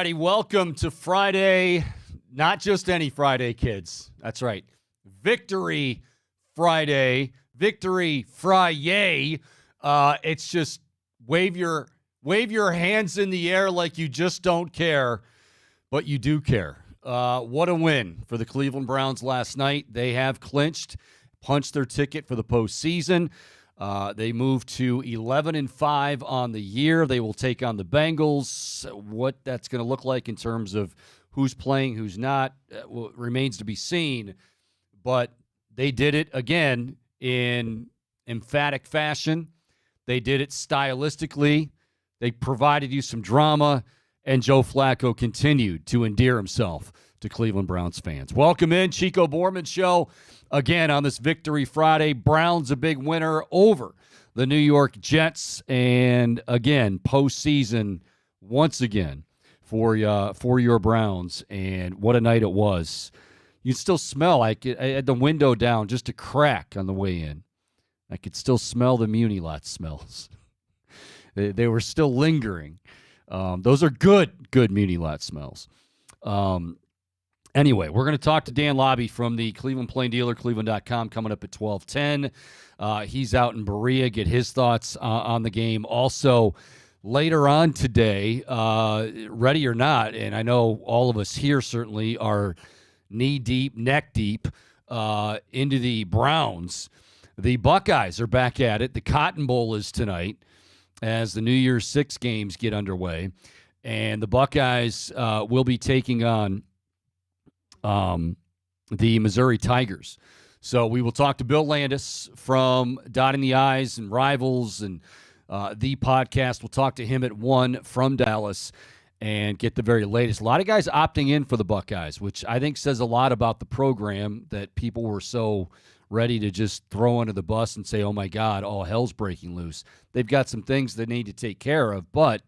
righty, welcome to Friday. Not just any Friday, kids. That's right. Victory Friday. Victory Fry-yay. It's just wave your hands in the air like you just don't care, but you do care. What a win for the Cleveland Browns last night. They have clinched, punched their ticket for the postseason. They moved to 11-5 on the year. They will take on the Bengals. What that's going to look like in terms of who's playing, who's not, remains to be seen. But they did it again in emphatic fashion. They did it stylistically. They provided you some drama, and Joe Flacco continued to endear himself to Cleveland Browns fans. Welcome in, Chico Borman Show. Again, on this Victory Friday, Browns a big winner over the New York Jets. And again, postseason once again for your Browns. And what a night it was. You can still smell, I had the window down just a crack on the way in. I could still smell the Muni-Lot smells. They were still lingering. Those are good Muni-Lot smells. Anyway, we're going to talk to Dan Lobby from the Cleveland Plain Dealer, cleveland.com, coming up at 12:10. He's out in Berea. Get his thoughts on the game. Also, later on today, ready or not, and I know all of us here certainly are knee-deep, neck-deep into the Browns. The Buckeyes are back at it. The Cotton Bowl is tonight as the New Year's Six games get underway. And the Buckeyes will be taking on the Missouri Tigers. So we will talk to Bill Landis from Dotting the I's and Rivals and the podcast. We'll talk to him at 1 from Dallas and get the very latest. A lot of guys opting in for the Buckeyes, which I think says a lot about the program, that people were so ready to just throw under the bus and say, oh, my God, all hell's breaking loose. They've got some things they need to take care of. But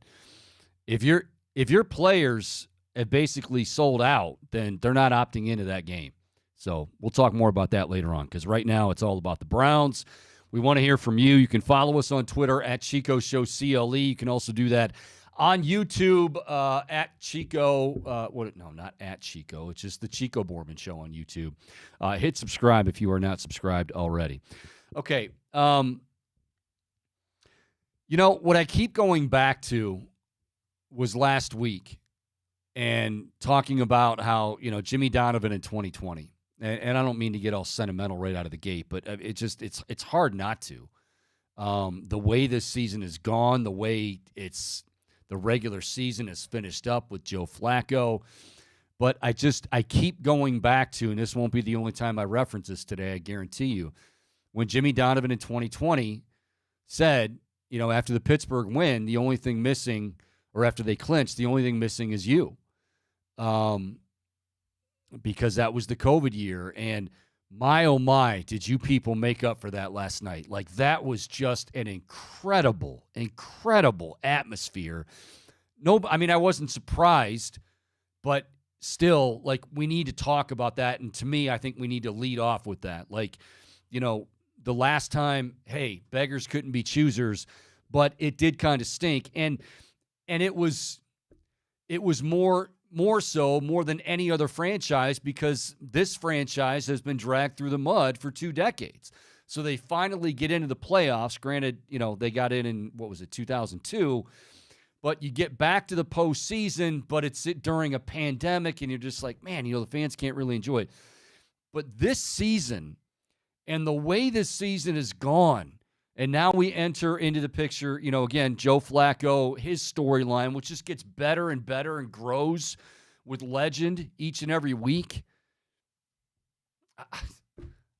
if your players have basically sold out, then they're not opting into that game. So we'll talk more about that later on, because right now it's all about the Browns. We want to hear from you. You can follow us on Twitter at Chico Show CLE. You can also do that on YouTube at Chico. No, not at Chico. It's just the Chico Borman Show on YouTube. Hit subscribe if you are not subscribed already. Okay. What I keep going back to was last week and talking about how, Jimmy Donovan in 2020. And I don't mean to get all sentimental right out of the gate, but it's hard not to. The way this season has gone, the way the regular season is finished up with Joe Flacco. But I keep going back to, and this won't be the only time I reference this today, I guarantee you, when Jimmy Donovan in 2020 said, after the Pittsburgh win, the only thing missing, or after they clinched, the only thing missing is you. Because that was the COVID year. And my, oh my, did you people make up for that last night. Like, that was just an incredible atmosphere. I wasn't surprised, but still, we need to talk about that. And to me, I think we need to lead off with that. The last time, hey, beggars couldn't be choosers, but it did kind of stink. And it was more than any other franchise, because this franchise has been dragged through the mud for 2 decades. So they finally get into the playoffs. Granted, they got in 2002, but you get back to the postseason, but it's during a pandemic, and you're just like, man, the fans can't really enjoy it. But this season, and the way this season is gone, and now we enter into the picture, again, Joe Flacco, his storyline, which just gets better and better and grows with legend each and every week.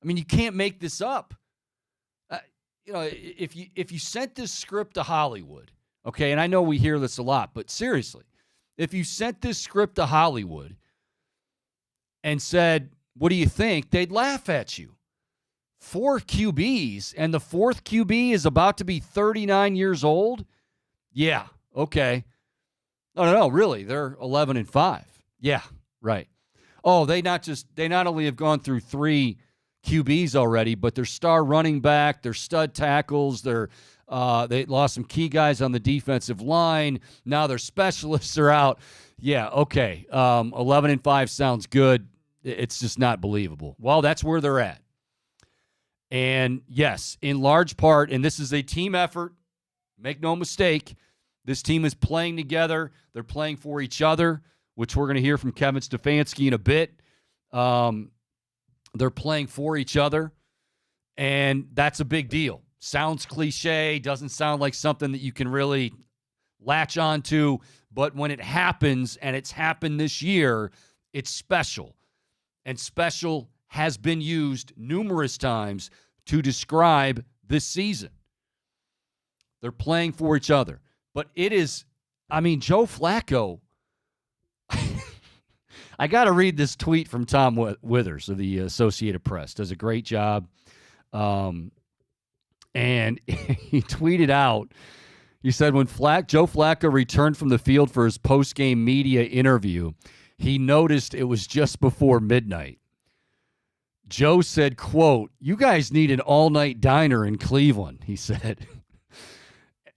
You can't make this up. If you sent this script to Hollywood, okay, and I know we hear this a lot, but seriously, if you sent this script to Hollywood and said, what do you think? They'd laugh at you. 4 QBs, and the 4th QB is about to be 39 years old? Yeah, okay. No, really, they're 11-5. Yeah, right. Oh, they not only have gone through 3 QBs already, but their star running back, their stud tackles, they lost some key guys on the defensive line. Now their specialists are out. Yeah, okay. 11-5 sounds good. It's just not believable. Well, that's where they're at. And yes, in large part, and this is a team effort, make no mistake, this team is playing together. They're playing for each other, which we're going to hear from Kevin Stefanski in a bit. They're playing for each other, and that's a big deal. Sounds cliche, doesn't sound like something that you can really latch onto, but when it happens, and it's happened this year, it's special. And special has been used numerous times to describe this season. They're playing for each other. But it is, Joe Flacco, I got to read this tweet from Tom Withers of the Associated Press. Does a great job. And he tweeted out, he said, when Joe Flacco returned from the field for his post-game media interview, he noticed it was just before midnight. Joe said, quote, "You guys need an all-night diner in Cleveland," he said.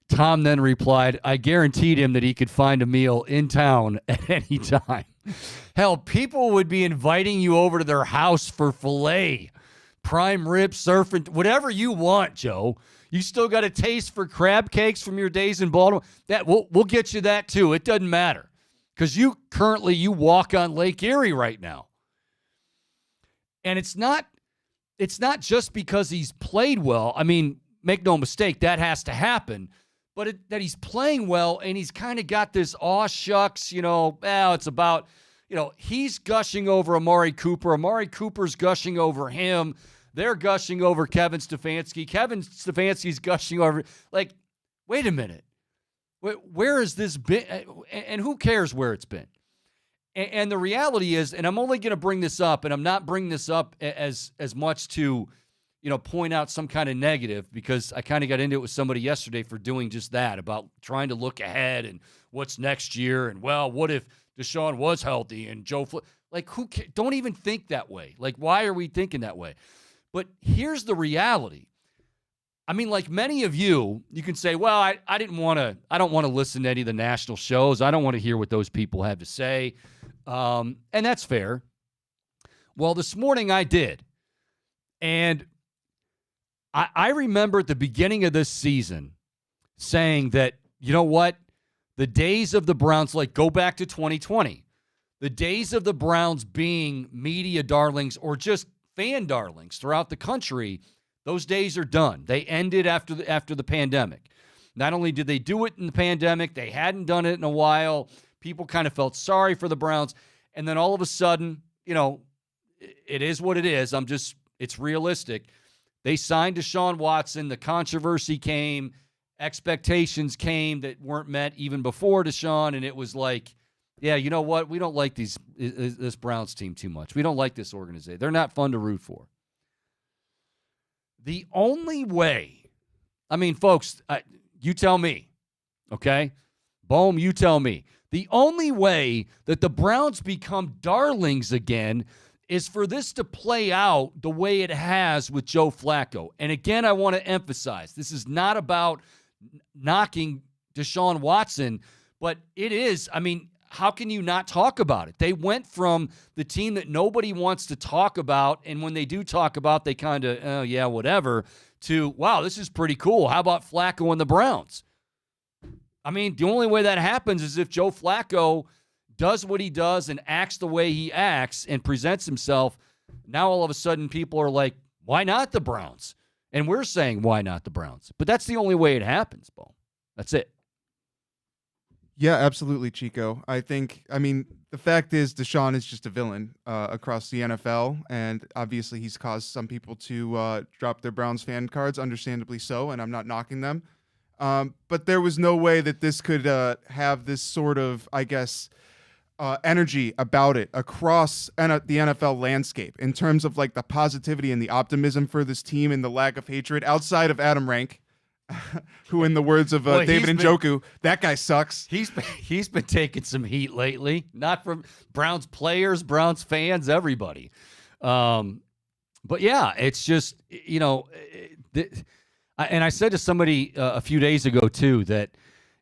Tom then replied, "I guaranteed him that he could find a meal in town at any time." Hell, people would be inviting you over to their house for filet, prime rib, surfing, whatever you want, Joe. You still got a taste for crab cakes from your days in Baltimore? That we'll get you that too. It doesn't matter because you walk on Lake Erie right now. And it's not just because he's played well. Make no mistake, that has to happen. But that he's playing well and he's kind of got this aw shucks, it's about, he's gushing over Amari Cooper. Amari Cooper's gushing over him. They're gushing over Kevin Stefanski. Kevin Stefanski's gushing over, wait a minute. Where has this been? And who cares where it's been? And the reality is, and I'm only going to bring this up, and I'm not bringing this up as much to, point out some kind of negative, because I kind of got into it with somebody yesterday for doing just that, about trying to look ahead and what's next year. And, well, what if Deshaun was healthy and Joe who cares? Don't even think that way. Why are we thinking that way? But here's the reality. Many of you can say, well, I don't want to listen to any of the national shows. I don't want to hear what those people have to say. And that's fair. Well, this morning I did. And I remember at the beginning of this season saying that, you know what? The days of the Browns, go back to 2020. The days of the Browns being media darlings or just fan darlings throughout the country, those days are done. They ended after the pandemic. Not only did they do it in the pandemic, they hadn't done it in a while. People kind of felt sorry for the Browns. And then all of a sudden, it is what it is. It's realistic. They signed Deshaun Watson. The controversy came. Expectations came that weren't met even before Deshaun. And it was yeah, you know what? We don't like this Browns team too much. We don't like this organization. They're not fun to root for. The only way, folks, you tell me, okay? Bohm, you tell me. The only way that the Browns become darlings again is for this to play out the way it has with Joe Flacco. And again, I want to emphasize, this is not about knocking Deshaun Watson, but it is, how can you not talk about it? They went from the team that nobody wants to talk about, and when they do talk about, they kind of, oh, yeah, whatever, to, wow, this is pretty cool. How about Flacco and the Browns? The only way that happens is if Joe Flacco does what he does and acts the way he acts and presents himself. Now all of a sudden people are like, why not the Browns? And we're saying, why not the Browns? But that's the only way it happens, Bo. That's it. Yeah, absolutely, Chico. I think, the fact is Deshaun is just a villain across the NFL, and obviously he's caused some people to drop their Browns fan cards, understandably so, and I'm not knocking them. But there was no way that this could have this sort of, energy about it across the NFL landscape in terms of the positivity and the optimism for this team and the lack of hatred outside of Adam Rank, who, in the words of David Njoku, that guy sucks. He's been taking some heat lately, not from Browns players, Browns fans, everybody. But yeah, it's just, and I said to somebody a few days ago too that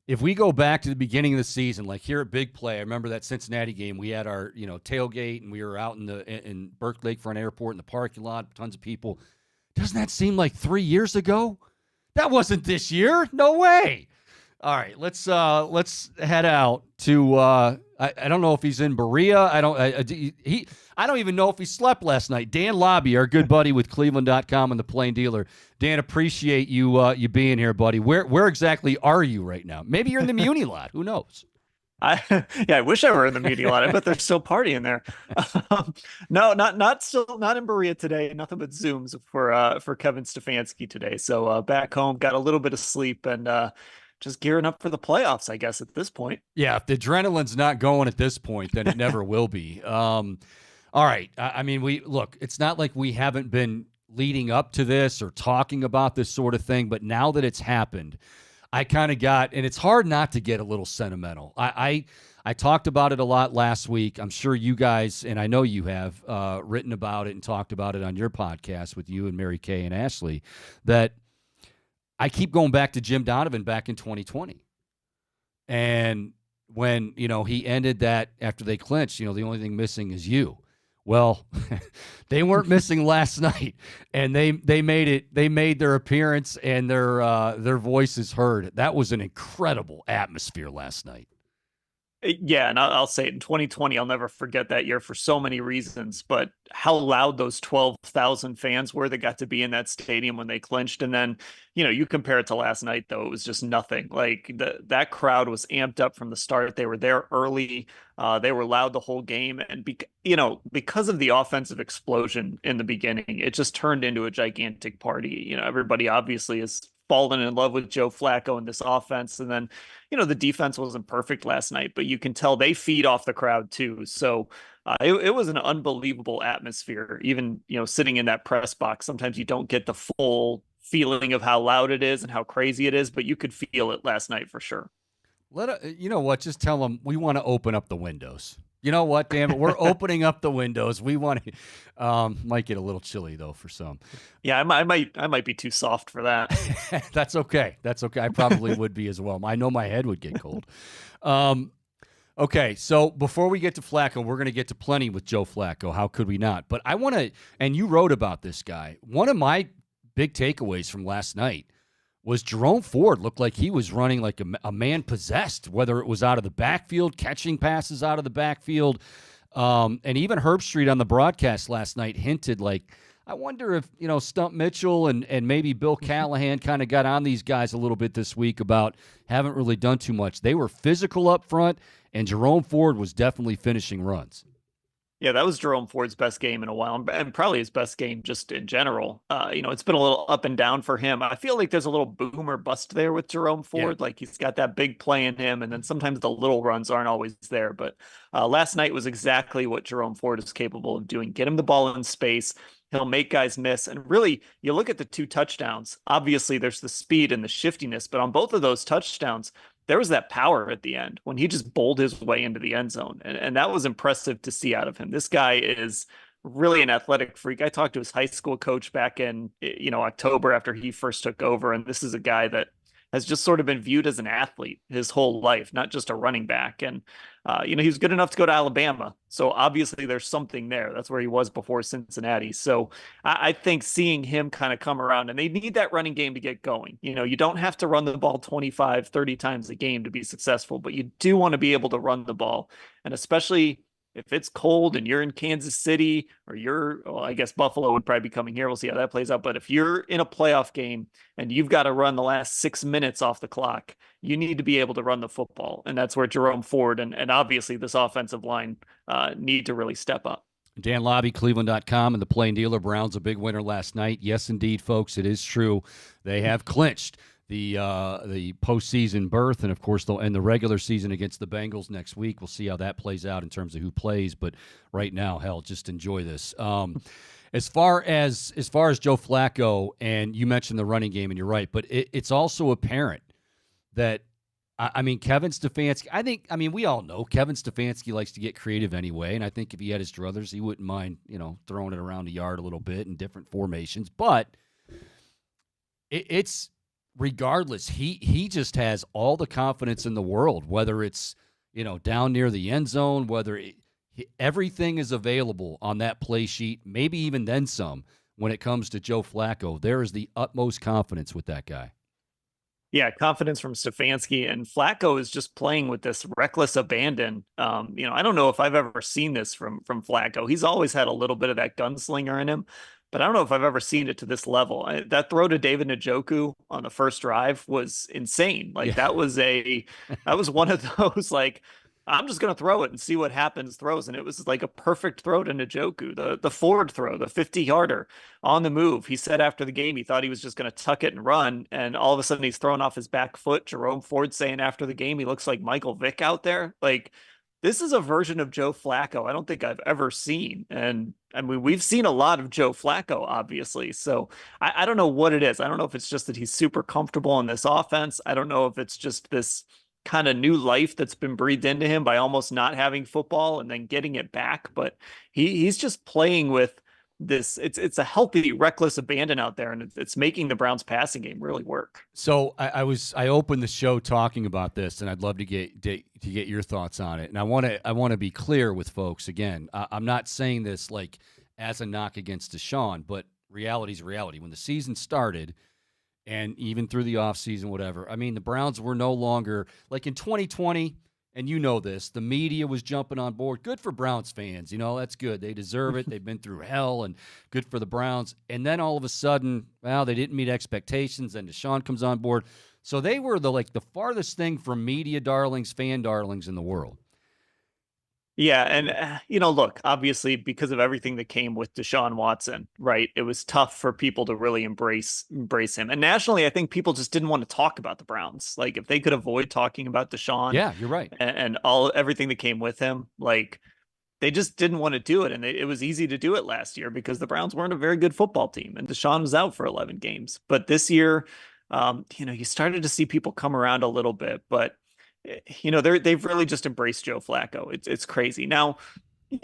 if we go back to the beginning of the season, like here at Big Play, I remember that Cincinnati game. We had our tailgate, and we were out in Berkeley Lakefront Airport in the parking lot, tons of people. Doesn't that seem like 3 years ago? That wasn't this year. No way. All right, let's head out to. I don't know if he's in Berea. I don't even know if he slept last night. Dan Lobby, our good buddy with Cleveland.com and the Plain Dealer. Dan, appreciate you being here, buddy. Where exactly are you right now? Maybe you're in the Muni lot. Who knows? I wish I were in the Muni lot. I bet they're still partying there. No, not in Berea today. Nothing but Zooms for Kevin Stefanski today. So back home, got a little bit of sleep and just gearing up for the playoffs, I guess, at this point. Yeah, if the adrenaline's not going at this point, then it never will be. All right. I mean, it's not like we haven't been leading up to this or talking about this sort of thing, but now that it's happened, I kind of got, and it's hard not to get a little sentimental. I talked about it a lot last week. I'm sure you guys, and I know you have, written about it and talked about it on your podcast with you and Mary Kay and Ashley, that I keep going back to Jim Donovan back in 2020. And when, he ended that after they clinched, the only thing missing is you. Well, they weren't missing last night, and they made their appearance and their voices heard. That was an incredible atmosphere last night. Yeah, and I'll say it, in 2020, I'll never forget that year for so many reasons, but how loud those 12,000 fans were that got to be in that stadium when they clinched. And then, you compare it to last night, though, it was just nothing. Like that crowd was amped up from the start. They were there early. They were loud the whole game. And, because of the offensive explosion in the beginning, it just turned into a gigantic party. Everybody obviously is fallen in love with Joe Flacco and this offense. And then, the defense wasn't perfect last night, but you can tell they feed off the crowd too. So it was an unbelievable atmosphere. Even, sitting in that press box, sometimes you don't get the full feeling of how loud it is and how crazy it is, but you could feel it last night for sure. You know what? Just tell them we want to open up the windows. You know what, damn it, we're opening up the windows. We want to. Might get a little chilly though for some. Yeah, I might be too soft for that. That's okay. I probably would be as well. I know my head would get cold. Okay, so before we get to Flacco, we're going to get to plenty with Joe Flacco. How could we not? But I want to, and you wrote about this guy. One of my big takeaways from last night was Jerome Ford looked like he was running like a man possessed, whether it was out of the backfield, catching passes out of the backfield. And even Herbstreit on the broadcast last night hinted like, I wonder if, Stump Mitchell and maybe Bill Callahan kind of got on these guys a little bit this week about haven't really done too much. They were physical up front, and Jerome Ford was definitely finishing runs. Yeah, that was Jerome Ford's best game in a while, and probably his best game just in general. It's been a little up and down for him. I feel like there's a little boom or bust there with Jerome Ford. Yeah. Like he's got that big play in him, and then sometimes the little runs aren't always there. But last night was exactly what Jerome Ford is capable of doing. Get him the ball in space. He'll make guys miss. And really, you look at the two touchdowns. Obviously, there's the speed and the shiftiness, but on both of those touchdowns, there was that power at the end when he just bowled his way into the end zone. And that was impressive to see out of him. This guy is really an athletic freak. I talked to his high school coach back in, October after he first took over. And this is a guy that has just sort of been viewed as an athlete his whole life, not just a running back. And, he was good enough to go to Alabama. So obviously there's something there. That's where he was before Cincinnati. So I think seeing him kind of come around, and they need that running game to get going. You don't have to run the ball 25, 30 times a game to be successful, but you do want to be able to run the ball. And especially if it's cold and you're in Kansas City or I guess Buffalo would probably be coming here. We'll see how that plays out. But if you're in a playoff game and you've got to run the last 6 minutes off the clock, you need to be able to run the football. And that's where Jerome Ford and obviously this offensive line need to really step up. Dan Lobby, Cleveland.com, and the Plain Dealer. Browns a big winner last night. Yes, indeed, folks, it is true. They have clinched the postseason berth, and of course they'll end the regular season against the Bengals next week. We'll see how that plays out in terms of who plays, but right now, hell, just enjoy this. As far as Joe Flacco, and you mentioned the running game, and you're right, but it's also apparent that I mean, Kevin Stefanski, I mean, we all know Kevin Stefanski likes to get creative anyway. And I think if he had his druthers, he wouldn't mind, throwing it around the yard a little bit in different formations. But it's regardless, he just has all the confidence in the world, whether it's, down near the end zone, everything is available on that play sheet, maybe even then some when it comes to Joe Flacco. There is the utmost confidence with that guy. Yeah, confidence from Stefanski, and Flacco is just playing with this reckless abandon. I don't know if I've ever seen this from Flacco. He's always had a little bit of that gunslinger in him, but I don't know if I've ever seen it to this level. That throw to David Njoku on the first drive was insane. Like that was one of those like, I'm just going to throw it and see what happens throws. And it was like a perfect throw to Njoku, the forward throw, the 50-yarder on the move. He said after the game, he thought he was just going to tuck it and run. And all of a sudden he's throwing off his back foot. Jerome Ford saying after the game, he looks like Michael Vick out there. Like, this is a version of Joe Flacco I don't think I've ever seen. And I mean, we've seen a lot of Joe Flacco, obviously. So I don't know what it is. I don't know if it's just that he's super comfortable in this offense. I don't know if it's just this kind of new life that's been breathed into him by almost not having football and then getting it back. But he's just playing with this. It's a healthy, reckless abandon out there, and it's making the Browns passing game really work. So I opened the show talking about this, and I'd love to get your thoughts on it. And I want to be clear with folks again. I'm not saying this like as a knock against Deshaun, but reality's reality. When the season started, and even through the offseason, whatever, I mean, the Browns were no longer like in 2020. And you know this, the media was jumping on board. Good for Browns fans. That's good. They deserve it. They've been through hell, and good for the Browns. And then all of a sudden, well, they didn't meet expectations, and Deshaun comes on board. So they were the farthest thing from media darlings, fan darlings in the world. Yeah, and look, obviously because of everything that came with Deshaun Watson, right? It was tough for people to really embrace him. And nationally, I think people just didn't want to talk about the Browns. Like if they could avoid talking about Deshaun, yeah, you're right, and everything that came with him, like they just didn't want to do it. And it was easy to do it last year because the Browns weren't a very good football team, and Deshaun was out for 11 games. But this year, you started to see people come around a little bit, but they've really just embraced Joe Flacco. It's crazy. Now,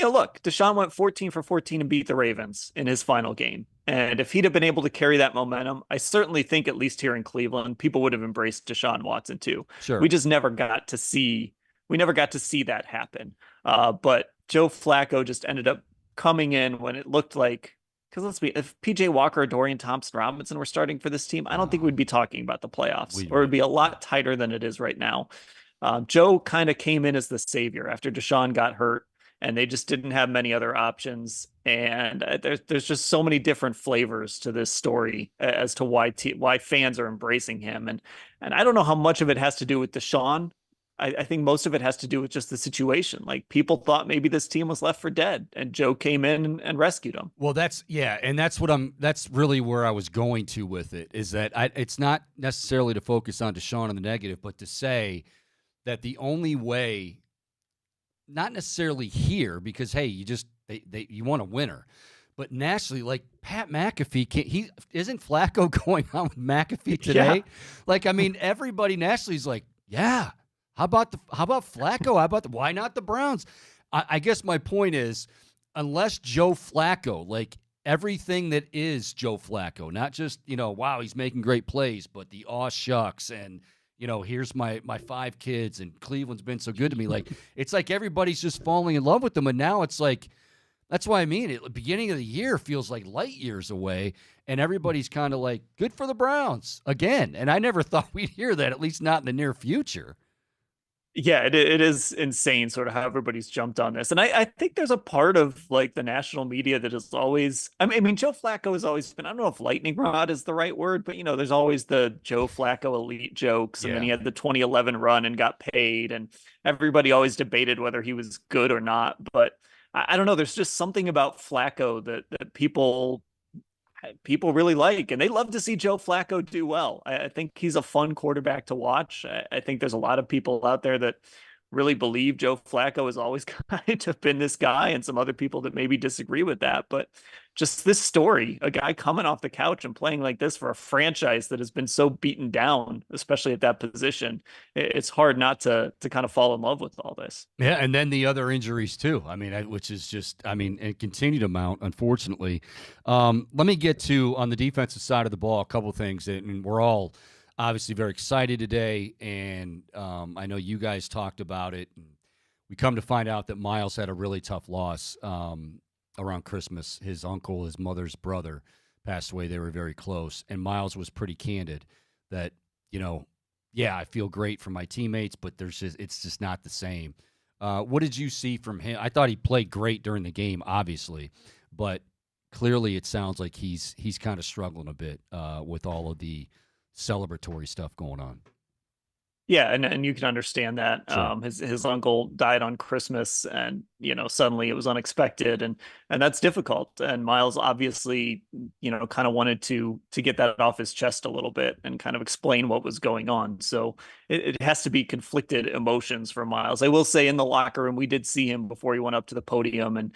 look, Deshaun went 14 for 14 and beat the Ravens in his final game. And if he'd have been able to carry that momentum, I certainly think at least here in Cleveland, people would have embraced Deshaun Watson too. Sure. We never got to see that happen. But Joe Flacco just ended up coming in when it looked like, because if PJ Walker or Dorian Thompson-Robinson were starting for this team, I don't think we'd be talking about the playoffs, or it'd be a lot tighter than it is right now. Joe kind of came in as the savior after Deshaun got hurt, and they just didn't have many other options. And there's just so many different flavors to this story as to why fans are embracing him. And I don't know how much of it has to do with Deshaun. I think most of it has to do with just the situation. Like people thought maybe this team was left for dead, and Joe came in and rescued them. Well, that's really where I was going to with it, is that it's not necessarily to focus on Deshaun and the negative, but to say that the only way, not necessarily here, because hey, you want a winner, but nationally, like Pat McAfee, isn't Flacco going on with McAfee today? Yeah. Like, I mean, everybody nationally is like, yeah, how about Flacco? Why not the Browns? I guess my point is, unless Joe Flacco, like everything that is Joe Flacco, not just, wow, he's making great plays, but the aw shucks and, here's my 5 kids and Cleveland's been so good to me. Like, it's like everybody's just falling in love with them. And now it's like, that's why I mean it. The beginning of the year feels like light years away, and everybody's kind of like, good for the Browns again. And I never thought we'd hear that, at least not in the near future. Yeah, it is insane sort of how everybody's jumped on this. And I think there's a part of like the national media that is always, I mean, Joe Flacco has always been, I don't know if lightning rod is the right word, but there's always the Joe Flacco elite jokes. And then he had the 2011 run and got paid, and everybody always debated whether he was good or not. But I don't know, there's just something about Flacco that people really like, and they love to see Joe Flacco do well. I think he's a fun quarterback to watch. I think there's a lot of people out there that really believe Joe Flacco has always kind of been this guy, and some other people that maybe disagree with that. But just this story, a guy coming off the couch and playing like this for a franchise that has been so beaten down, especially at that position, it's hard not to kind of fall in love with all this. Yeah, and then the other injuries too. I mean, which is just, I mean, and continue to mount, unfortunately. Let me get to, on the defensive side of the ball, a couple of things. I mean, we're all obviously very excited today, and I know you guys talked about it. We come to find out that Miles had a really tough loss around Christmas. His uncle, his mother's brother, passed away. They were very close, and Miles was pretty candid that, yeah, I feel great for my teammates, but it's just not the same. What did you see from him? I thought he played great during the game, obviously, but clearly it sounds like he's kind of struggling a bit with all of the celebratory stuff going on. Yeah, and you can understand that. Sure. His uncle died on Christmas, and suddenly it was unexpected, and that's difficult. And Miles obviously, kind of wanted to get that off his chest a little bit and kind of explain what was going on. So it has to be conflicted emotions for Miles. I will say, in the locker room, we did see him before he went up to the podium, and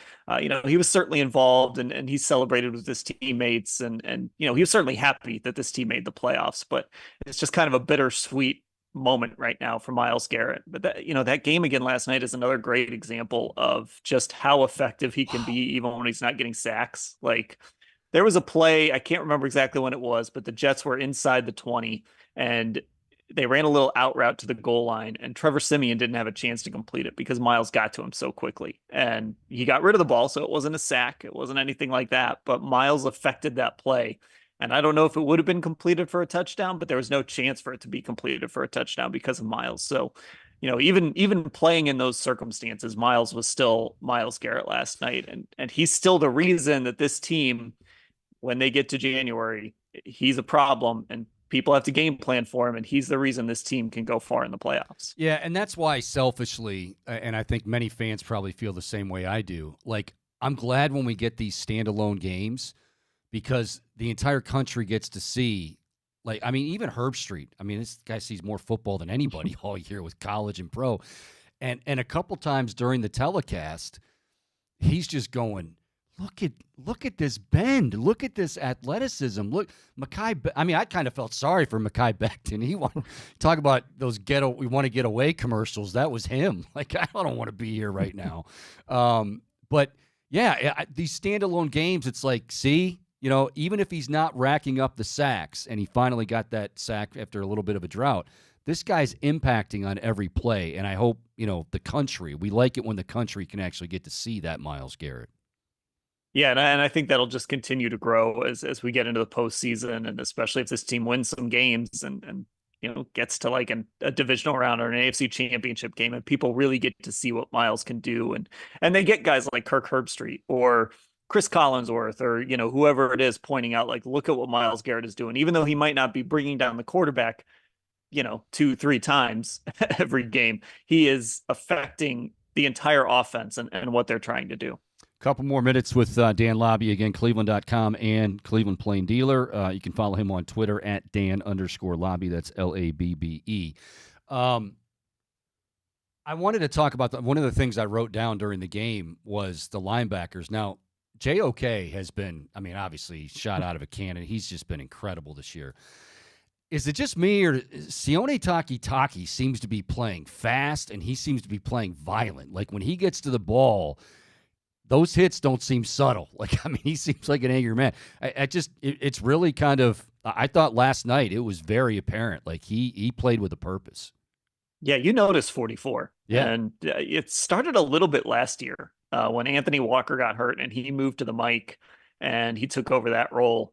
he was certainly involved, and he celebrated with his teammates, and he was certainly happy that this team made the playoffs. But it's just kind of a bittersweet moment right now for Miles Garrett. But that game again last night is another great example of just how effective he can be even when he's not getting sacks. Like, there was a play, I can't remember exactly when it was, but the Jets were inside the 20 and they ran a little out route to the goal line, and Trevor Siemian didn't have a chance to complete it because Miles got to him so quickly, and he got rid of the ball. So it wasn't a sack. It wasn't anything like that, but Miles affected that play. And I don't know if it would have been completed for a touchdown, but there was no chance for it to be completed for a touchdown because of Miles. So, even playing in those circumstances, Miles was still Miles Garrett last night. And he's still the reason that this team, when they get to January, he's a problem and people have to game plan for him. And he's the reason this team can go far in the playoffs. Yeah, and that's why selfishly, and I think many fans probably feel the same way I do, like, I'm glad when we get these standalone games because the entire country gets to see, like, I mean, even Herb Street. I mean, this guy sees more football than anybody all year with college and pro. And a couple times during the telecast, he's just going, look at this bend. Look at this athleticism. Look, I mean, I kind of felt sorry for Mekhi Becton. He wanted talk about those we want to get away commercials. That was him. Like, I don't want to be here right now. But yeah, these standalone games, it's like, see, even if he's not racking up the sacks, and he finally got that sack after a little bit of a drought, this guy's impacting on every play. And I hope, the country, we like it when the country can actually get to see that Miles Garrett. Yeah, and I think that'll just continue to grow as we get into the postseason, and especially if this team wins some games and gets to like a divisional round or an AFC championship game, and people really get to see what Miles can do. And they get guys like Kirk Herbstreit or Chris Collinsworth or, whoever it is pointing out, like, look at what Miles Garrett is doing, even though he might not be bringing down the quarterback, 2-3 times every game, he is affecting the entire offense and what they're trying to do. Couple more minutes with Dan Labbe, again, Cleveland.com and Cleveland Plain Dealer. You can follow him on Twitter at Dan_Labbe. That's Labbe. I wanted to talk about one of the things I wrote down during the game was the linebackers. Now, JOK has been, I mean, obviously shot out of a cannon. He's just been incredible this year. Is it just me, or Sione Takitaki seems to be playing fast and he seems to be playing violent? Like, when he gets to the ball, those hits don't seem subtle. Like, I mean, he seems like an angry man. It's really kind of, I thought last night it was very apparent. Like, he played with a purpose. Yeah, you noticed 44. Yeah. And it started a little bit last year when Anthony Walker got hurt and he moved to the mic and he took over that role.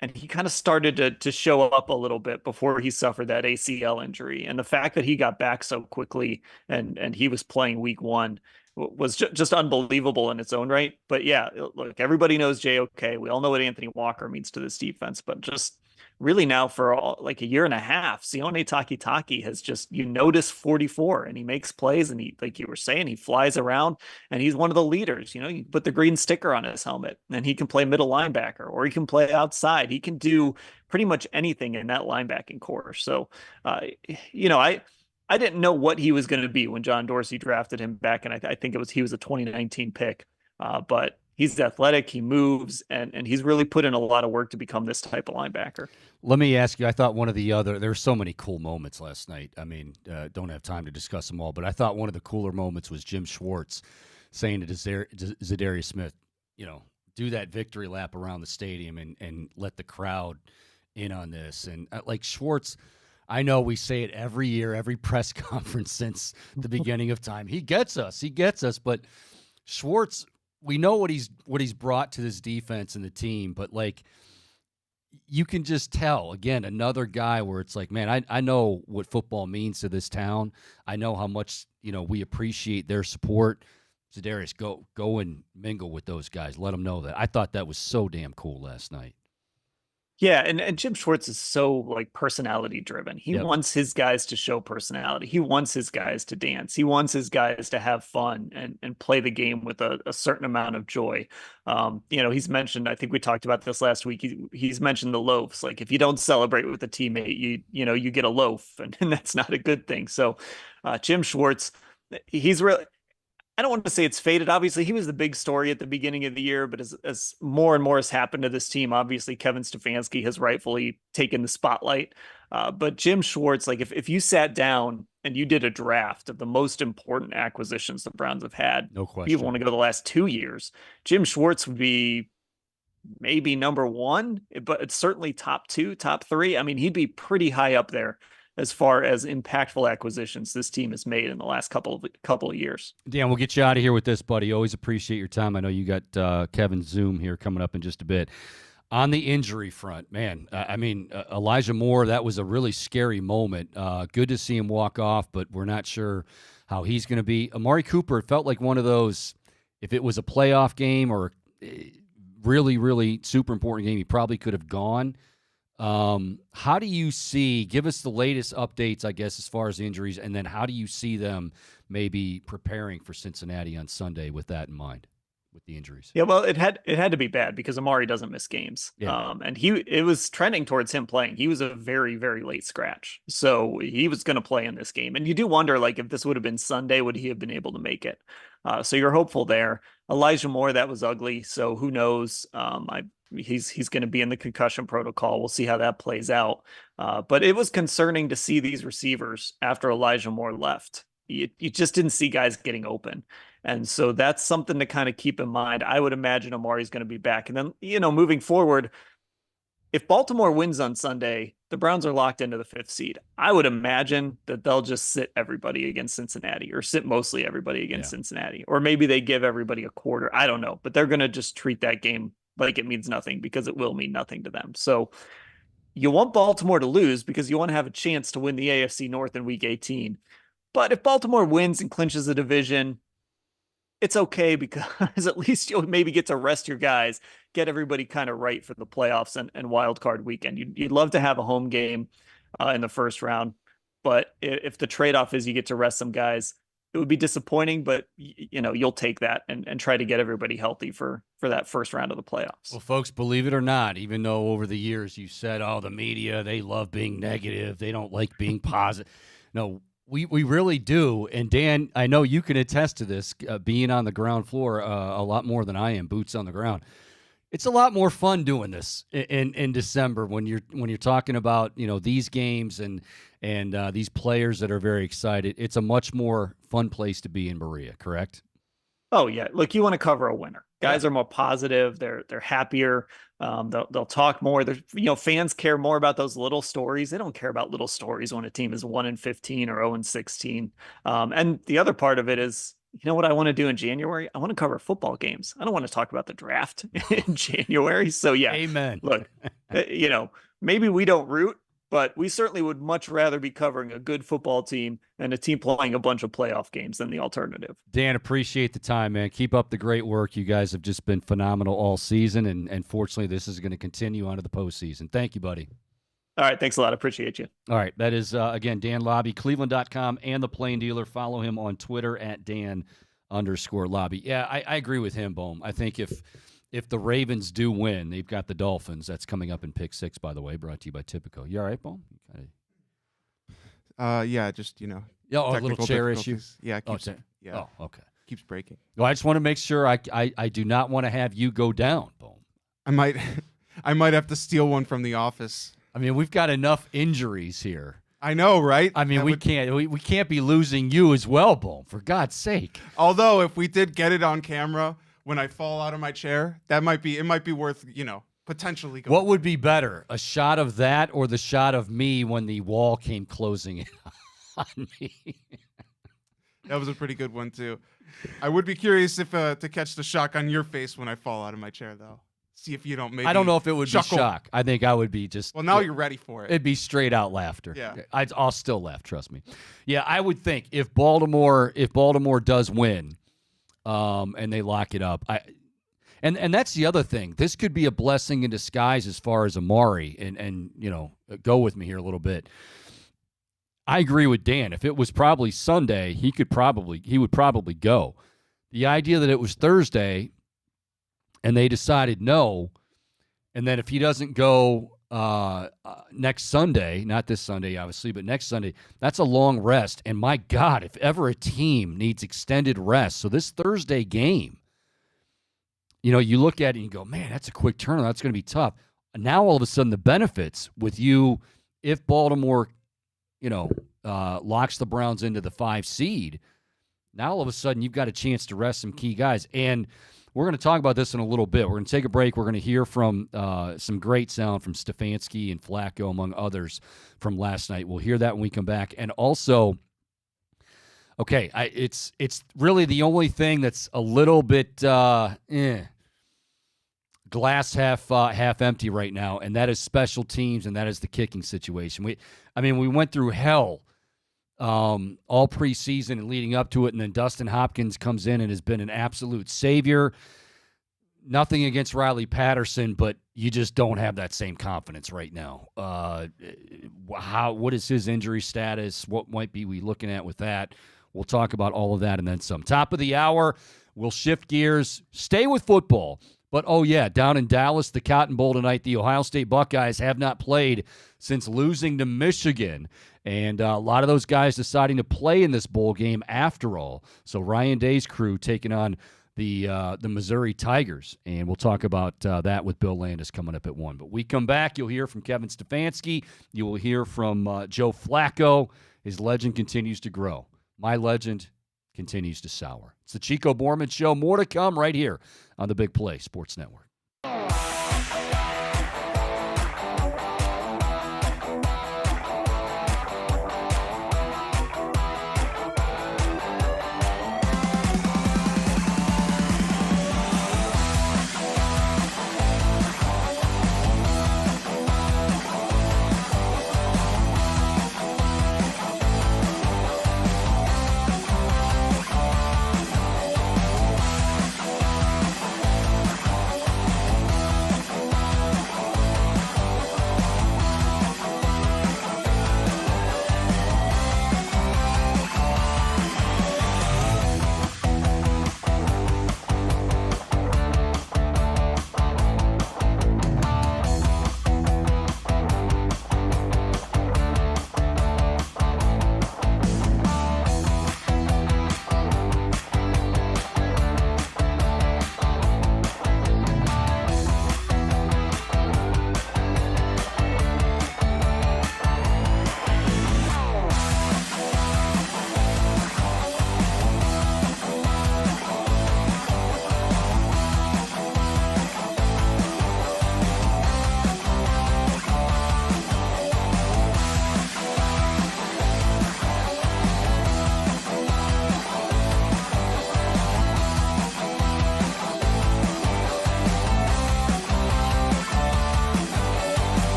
And he kind of started to show up a little bit before he suffered that ACL injury. And the fact that he got back so quickly and he was playing week 1 was just unbelievable in its own right. But yeah, look, everybody knows JOK. We all know what Anthony Walker means to this defense, but just really now for like a year and a half, Sione Takitaki has just, notice 44 and he makes plays and he, like you were saying, he flies around and he's one of the leaders. You put the green sticker on his helmet and he can play middle linebacker or he can play outside. He can do pretty much anything in that linebacking core. So, I didn't know what he was going to be when John Dorsey drafted him back, and I think he was a 2019 pick. But he's athletic, he moves, and he's really put in a lot of work to become this type of linebacker. Let me ask you, I thought one of the other, there were so many cool moments last night. I mean, don't have time to discuss them all, but I thought one of the cooler moments was Jim Schwartz saying to Zadarius Smith, do that victory lap around the stadium and let the crowd in on this. And like Schwartz, I know we say it every year, every press conference since the beginning of time. He gets us, but Schwartz, we know what he's brought to this defense and the team, but like, you can just tell, again, another guy where it's like, man, I know what football means to this town. I know how much, we appreciate their support. Zadarius, go and mingle with those guys. Let them know that. I thought that was so damn cool last night. Yeah, and Jim Schwartz is so like personality driven. He wants his guys to show personality. He wants his guys to dance. He wants his guys to have fun and play the game with a certain amount of joy. He's mentioned, I think we talked about this last week. He's mentioned the loafs. Like if you don't celebrate with a teammate, you get a loaf, and that's not a good thing. So Jim Schwartz, he's really, I don't want to say it's faded. Obviously, he was the big story at the beginning of the year, but as more and more has happened to this team, obviously Kevin Stefanski has rightfully taken the spotlight. But Jim Schwartz, like if you sat down and you did a draft of the most important acquisitions the Browns have had, no question, people want to go the last 2 years, Jim Schwartz would be maybe number one, but it's certainly top two, top three. I mean, he'd be pretty high up there as far as impactful acquisitions this team has made in the last couple of years. Dan, we'll get you out of here with this, buddy. Always appreciate your time. I know you got Kevin Zoom here coming up in just a bit. On the injury front, man, Elijah Moore, that was a really scary moment. Good to see him walk off, but we're not sure how he's going to be. Amari Cooper, it felt like one of those, if it was a playoff game or really, really super important game, he probably could have gone. How do you see, give us the latest updates, I guess, as far as injuries, and then how do you see them maybe preparing for Cincinnati on Sunday with that in mind, with the injuries? Yeah, well, it had to be bad because Amari doesn't miss games. Yeah. And it was trending towards him playing. He was a very, very late scratch. So he was going to play in this game. And you do wonder, like, if this would have been Sunday, would he have been able to make it? So you're hopeful there. Elijah Moore, that was ugly. So who knows? He's going to be in the concussion protocol. We'll see how that plays out. But it was concerning to see these receivers after Elijah Moore left. You just didn't see guys getting open. And so that's something to kind of keep in mind. I would imagine Amari's going to be back. And then, moving forward, if Baltimore wins on Sunday, the Browns are locked into the 5th seed. I would imagine that they'll just sit everybody against Cincinnati, or sit mostly everybody against Cincinnati. Or maybe they give everybody a quarter. I don't know. But they're going to just treat that game like it means nothing, because it will mean nothing to them. So you want Baltimore to lose because you want to have a chance to win the AFC North in Week 18. But if Baltimore wins and clinches the division, it's okay, because at least you'll maybe get to rest your guys, get everybody kind of right for the playoffs and wild card weekend. You'd love to have a home game in the first round, but if the trade-off is you get to rest some guys, it would be disappointing, but you'll take that and try to get everybody healthy for that first round of the playoffs. Well, folks, believe it or not, even though over the years you said, oh, the media, they love being negative, they don't like being positive. No, we really do. And Dan, I know you can attest to this, being on the ground floor a lot more than I am, boots on the ground. It's a lot more fun doing this in December when you're talking about these games and these players that are very excited. It's a much more fun place to be in Berea, correct? Oh yeah, look, you want to cover a winner. Guys are more positive. They're happier. They'll talk more. Fans care more about those little stories. They don't care about little stories when a team is 1-15 or 0-16. And the other part of it is, what I want to do in January? I want to cover football games. I don't want to talk about the draft in January. So yeah, amen. Look, maybe we don't root, but we certainly would much rather be covering a good football team and a team playing a bunch of playoff games than the alternative. Dan, appreciate the time, man. Keep up the great work. You guys have just been phenomenal all season, and fortunately, this is going to continue on to the postseason. Thank you, buddy. All right, thanks a lot. I appreciate you. All right, that is, again, Dan Lobby, Cleveland.com and The Plain Dealer. Follow him on Twitter at Dan_Lobby. Yeah, I agree with him, Bohm. I think if the Ravens do win, they've got the Dolphins. That's coming up in Pick 6, by the way, brought to you by Tipico. You all right, Bohm? Yeah, just Yeah, a little technical chair issue. difficulties. Yeah, it keeps, Oh, okay. keeps breaking. Well, I just want to make sure I do not want to have you go down, Boom. I might I might have to steal one from the office. I mean, we've got enough injuries here. I know, right? I mean, we can't be losing you as well, Boom, for God's sake. Although if we did get it on camera when I fall out of my chair, it might be worth, potentially going. What would be better, a shot of that or the shot of me when the wall came closing in on me? That was a pretty good one too. I would be curious if to catch the shock on your face when I fall out of my chair, though. See if you don't maybe. I don't know if it would chuckle. be shock. I think I would be just. Well, now you're ready for it. It'd be straight out laughter. Yeah. I'll still laugh. Trust me. Yeah, I would think if Baltimore does win, and they lock it up, and that's the other thing. This could be a blessing in disguise as far as Amari, and go with me here a little bit. I agree with Dan. If it was probably Sunday, he would probably go. The idea that it was Thursday and they decided no, and then if he doesn't go next Sunday, not this Sunday obviously, but next Sunday, that's a long rest. And my God, if ever a team needs extended rest, so this Thursday game, you look at it and you go, man, that's a quick turnaround. That's going to be tough. And now all of a sudden the benefits with you, if Baltimore locks the Browns into the 5 seed, now all of a sudden you've got a chance to rest some key guys. And we're going to talk about this in a little bit. We're going to take a break. We're going to hear from some great sound from Stefanski and Flacco, among others, from last night. We'll hear that when we come back. And also, okay, it's really the only thing that's a little bit glass half empty right now, and that is special teams, and that is the kicking situation. We went through hell all preseason and leading up to it, and then Dustin Hopkins comes in and has been an absolute savior. Nothing against Riley Patterson, but you just don't have that same confidence right now. What is his injury status? What might be we looking at with that? We'll talk about all of that and then some. Top of the hour, we'll shift gears, stay with football. But, down in Dallas, the Cotton Bowl tonight, the Ohio State Buckeyes have not played since losing to Michigan. And a lot of those guys deciding to play in this bowl game after all. So Ryan Day's crew taking on the Missouri Tigers. And we'll talk about that with Bill Landis coming up at 1. But we come back, you'll hear from Kevin Stefanski. You will hear from Joe Flacco. His legend continues to grow. My legend continues to sour. It's the Chico Borman Show. More to come right here on the Big Play Sports Network.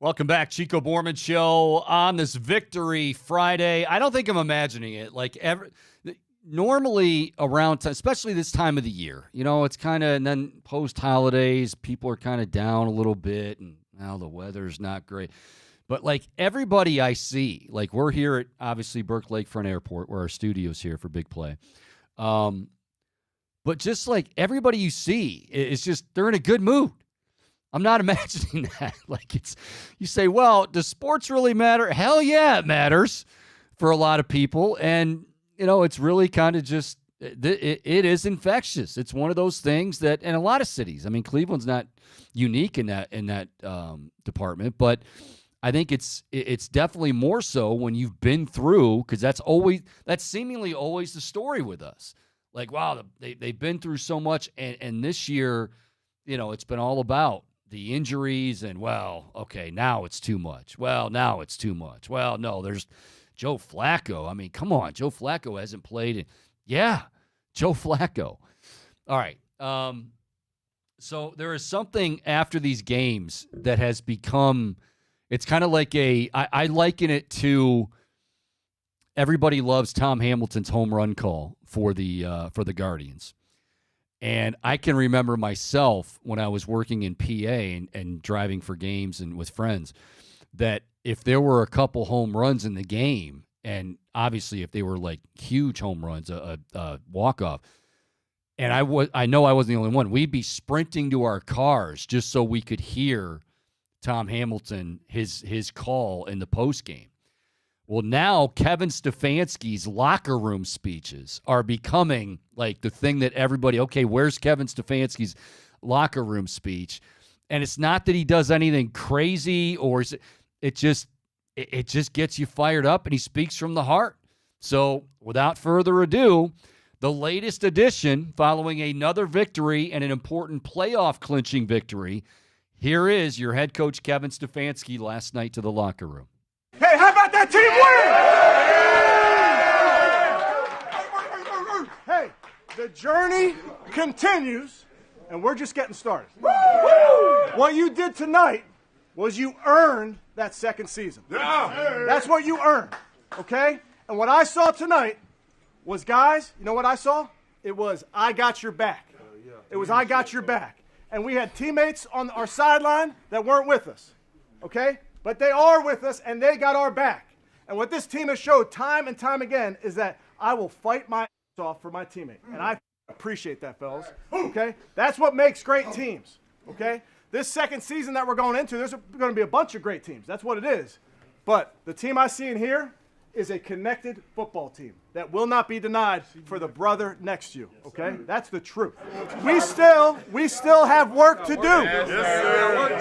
Welcome back, Chico Borman Show on this Victory Friday. I don't think I'm imagining it. Normally around, especially this time of the year, it's kind of, and then post-holidays, people are kind of down a little bit, and now the weather's not great. But, everybody I see, we're here at, obviously, Burke Lakefront Airport, where our studio's here for Big Play. But just, everybody you see is just, they're in a good mood. I'm not imagining that. You say, well, does sports really matter? Hell yeah, it matters for a lot of people. And, it's really kind of just, it is infectious. It's one of those things that, in a lot of cities, I mean, Cleveland's not unique in that department, but I think it's definitely more so when you've been through, because that's seemingly always the story with us. Wow, they've been through so much. And this year, it's been all about the injuries and, well, okay, now it's too much. Well, now it's too much. Well, no, there's Joe Flacco. I mean, come on. Joe Flacco hasn't played. Yeah, Joe Flacco. All right. So there is something after these games that has become, it's kind of like I liken it to everybody loves Tom Hamilton's home run call for the Guardians. And I can remember myself when I was working in PA and driving for games and with friends, that if there were a couple home runs in the game, and obviously if they were huge home runs, a walk-off, and I know I wasn't the only one, we'd be sprinting to our cars just so we could hear Tom Hamilton, his call in the postgame. Well, now Kevin Stefanski's locker room speeches are becoming the thing that everybody, okay, where's Kevin Stefanski's locker room speech? And it's not that he does anything crazy, or it just gets you fired up, and he speaks from the heart. So without further ado, the latest edition following another victory and an important playoff clinching victory. Here is your head coach, Kevin Stefanski, last night to the locker room. Hey, how about that team win? Hey, the journey continues, and we're just getting started. What you did tonight was you earned that second season. That's what you earned, okay? And what I saw tonight was, guys, you know what I saw? It was, I got your back. It was, I got your back. And we had teammates on our sideline that weren't with us, okay? But they are with us, and they got our back. And what this team has showed time and time again is that I will fight my ass off for my teammate. And I appreciate that, fellas, okay? That's what makes great teams, okay? This second season that we're going into, there's going to be a bunch of great teams. That's what it is. But the team I see in here is a connected football team that will not be denied for the brother next to you, okay? That's the truth. We still have work to do. Yes, sir.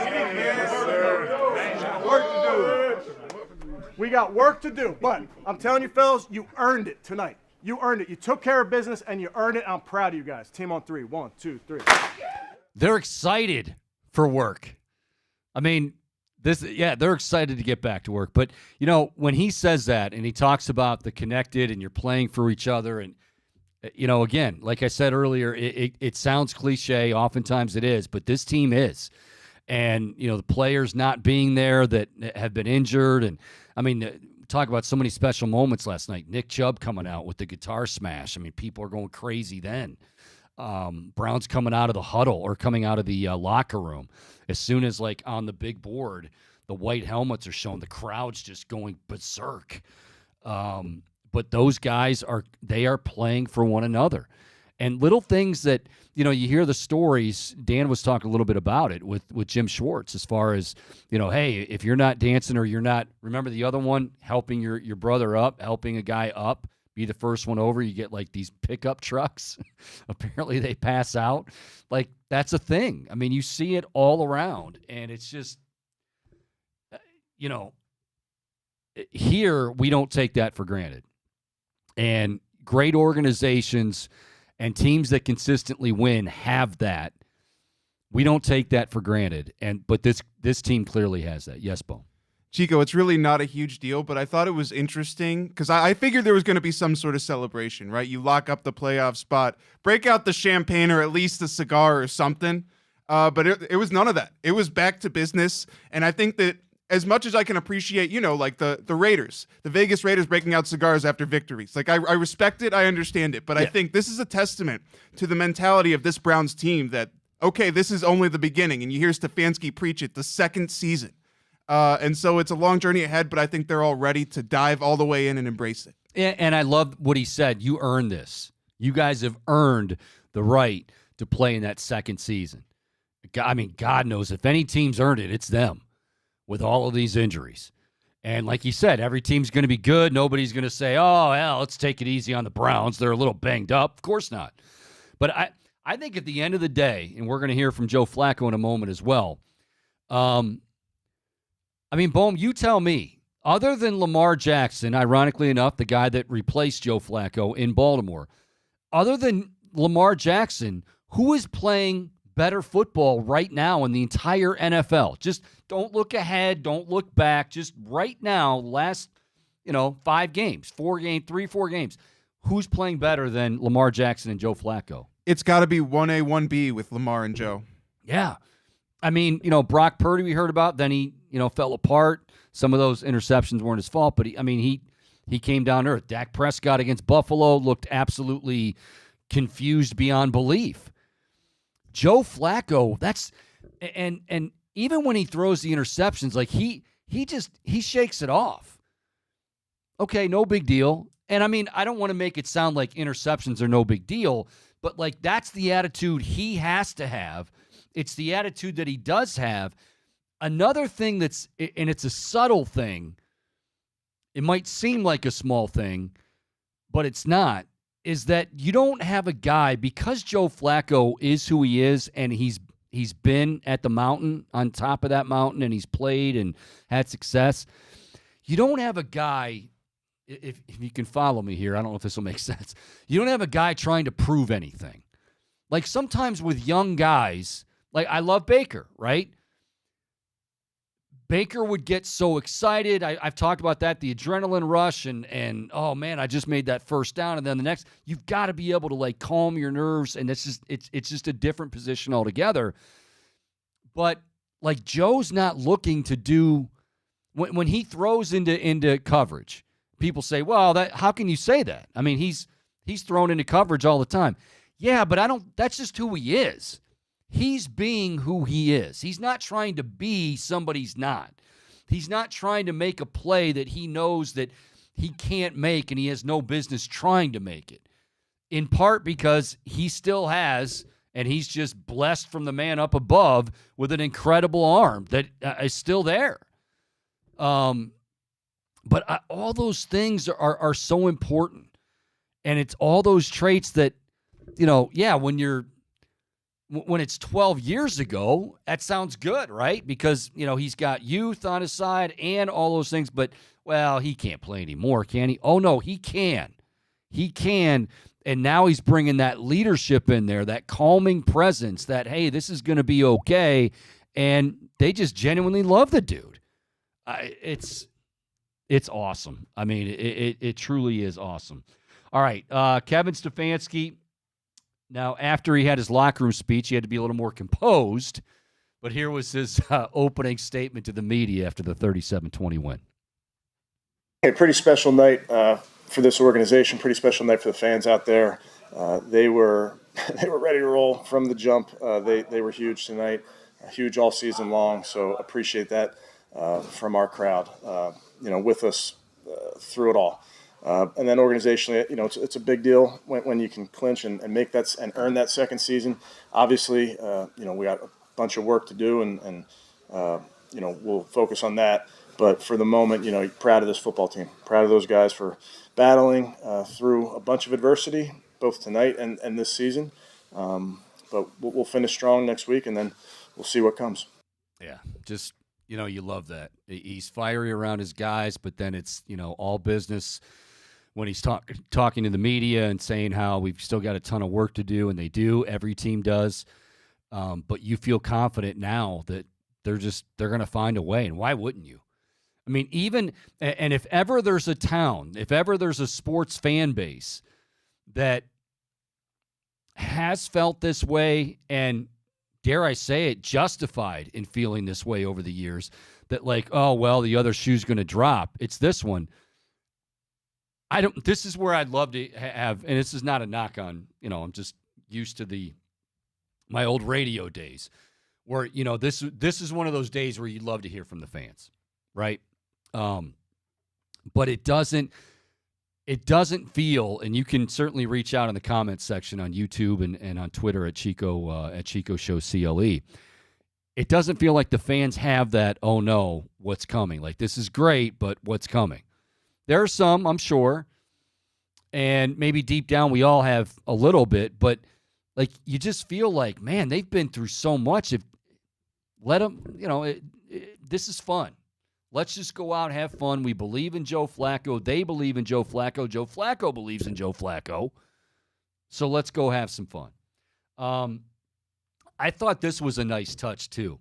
Work to do. We got work to do, but I'm telling you, fellas, you earned it tonight. You earned it. You took care of business, and you earned it. I'm proud of you guys. Team on three. 1, 2, 3. They're excited for work. I mean, they're excited to get back to work. But, when he says that and he talks about the connected and you're playing for each other, and, again, like I said earlier, it sounds cliche. Oftentimes it is, but this team is. And, the players not being there that have been injured. And, I mean, talk about so many special moments last night. Nick Chubb coming out with the guitar smash. I mean, people are going crazy then. Browns coming out of the huddle or coming out of the locker room. As soon as, on the big board, the white helmets are shown, the crowd's just going berserk. But those guys are playing for one another. And little things that, you hear the stories. Dan was talking a little bit about it with Jim Schwartz as far as, hey, if you're not dancing or you're not, remember the other one, helping your brother up, helping a guy up, be the first one over, you get these pickup trucks. Apparently they pass out. That's a thing. I mean, you see it all around, and it's just, here we don't take that for granted. And great organizations and teams that consistently win have that. We don't take that for granted. But this team clearly has that. Yes, Bo. Chico, it's really not a huge deal, but I thought it was interesting because I figured there was going to be some sort of celebration, right? You lock up the playoff spot, break out the champagne or at least a cigar or something. But it was none of that. It was back to business. And I think that as much as I can appreciate, like the Raiders, the Vegas Raiders breaking out cigars after victories. Like I respect it, I understand it, but I think this is a testament to the mentality of this Browns team that, okay, this is only the beginning, and you hear Stefanski preach it, the second season. And so it's a long journey ahead, but I think they're all ready to dive all the way in and embrace it. And I love what he said. You earned this. You guys have earned the right to play in that second season. I mean, God knows if any team's earned it, it's them with all of these injuries. And like you said, every team's going to be good. Nobody's going to say, oh, hell, let's take it easy on the Browns. They're a little banged up. Of course not. But I think at the end of the day, and we're going to hear from Joe Flacco in a moment as well, Bohm, you tell me, other than Lamar Jackson, ironically enough, the guy that replaced Joe Flacco in Baltimore, other than Lamar Jackson, who is playing better football right now in the entire NFL? Just don't look ahead, don't look back. Just right now, last 4 games. Who's playing better than Lamar Jackson and Joe Flacco? It's got to be 1A, 1B with Lamar and Joe. Yeah. Brock Purdy we heard about, then he, fell apart. Some of those interceptions weren't his fault, but he came down to earth. Dak Prescott against Buffalo looked absolutely confused beyond belief. Joe Flacco, and even when he throws the interceptions, like he shakes it off. Okay, no big deal. And I don't want to make it sound like interceptions are no big deal, but like that's the attitude he has to have. It's the attitude that he does have. Another thing and it's a subtle thing, it might seem like a small thing, but it's not, is that you don't have a guy, because Joe Flacco is who he is, and he's been at the mountain, on top of that mountain, and he's played and had success. You don't have a guy, if you can follow me here, I don't know if this will make sense. You don't have a guy trying to prove anything. Like sometimes with young guys, like I love Baker, right? Baker would get so excited. I've talked about that, the adrenaline rush, and oh man, I just made that first down, and then the next, you've got to be able to like calm your nerves, and it's just a different position altogether. But like Joe's not looking to do when he throws into coverage. People say, well, how can you say that? He's thrown into coverage all the time. Yeah, but that's just who he is. He's being who he is. He's not trying to be somebody's not. He's not trying to make a play that he knows that he can't make and he has no business trying to make it. In part because he still has, and he's just blessed from the man up above with an incredible arm that is still there. But all those things are so important. And it's all those traits that, when it's 12 years ago, that sounds good, right? Because, he's got youth on his side and all those things, but, well, he can't play anymore, can he? Oh, no, he can. He can, and now he's bringing that leadership in there, that calming presence, that, hey, this is going to be okay, and they just genuinely love the dude. It's awesome. It truly is awesome. All right, Kevin Stefanski. Now, after he had his locker room speech, he had to be a little more composed, but here was his opening statement to the media after the 37-20 win. A pretty special night for this organization, pretty special night for the fans out there. They were ready to roll from the jump. They were huge tonight, huge all season long, so appreciate that from our crowd, with us through it all. And then organizationally, it's a big deal when you can clinch and make that and earn that second season. Obviously, we got a bunch of work to do, and we'll focus on that. But for the moment, proud of this football team, proud of those guys for battling through a bunch of adversity, both tonight and this season. But we'll finish strong next week, and then we'll see what comes. Yeah, just, you love that. He's fiery around his guys, but then it's, all business when he's talking to the media and saying how we've still got a ton of work to do, and they do. Every team does. But you feel confident now that they're going to find a way, and why wouldn't you? And if ever there's a town, if ever there's a sports fan base that has felt this way and, dare I say it, justified in feeling this way over the years, that like, oh, well, the other shoe's going to drop. It's this one. This is where I'd love to have, and this is not a knock on, I'm just used to my old radio days where, this is one of those days where you'd love to hear from the fans, right? But it doesn't feel, and you can certainly reach out in the comments section on YouTube and on Twitter at Chico Show CLE. It doesn't feel like the fans have that, oh no, what's coming? Like, this is great, but what's coming? There are some, I'm sure, and maybe deep down we all have a little bit, but like you just feel like, man, they've been through so much. Let them, this is fun. Let's just go out and have fun. We believe in Joe Flacco. They believe in Joe Flacco. Joe Flacco believes in Joe Flacco. So let's go have some fun. I thought this was a nice touch, too,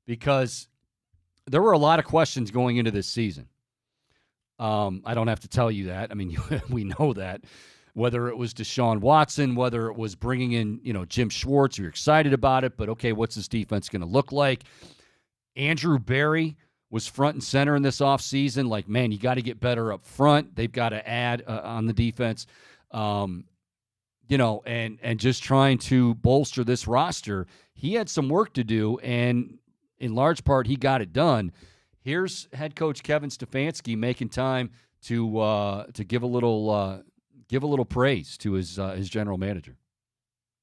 because there were a lot of questions going into this season. I don't have to tell you that. I mean, we know that. Whether it was Deshaun Watson, whether it was bringing in, Jim Schwartz, you're excited about it, but okay, what's this defense going to look like? Andrew Berry was front and center in this offseason. Like, man, you got to get better up front. They've got to add on the defense, and just trying to bolster this roster. He had some work to do, and in large part, he got it done. Here's head coach Kevin Stefanski making time to give a little praise to his general manager.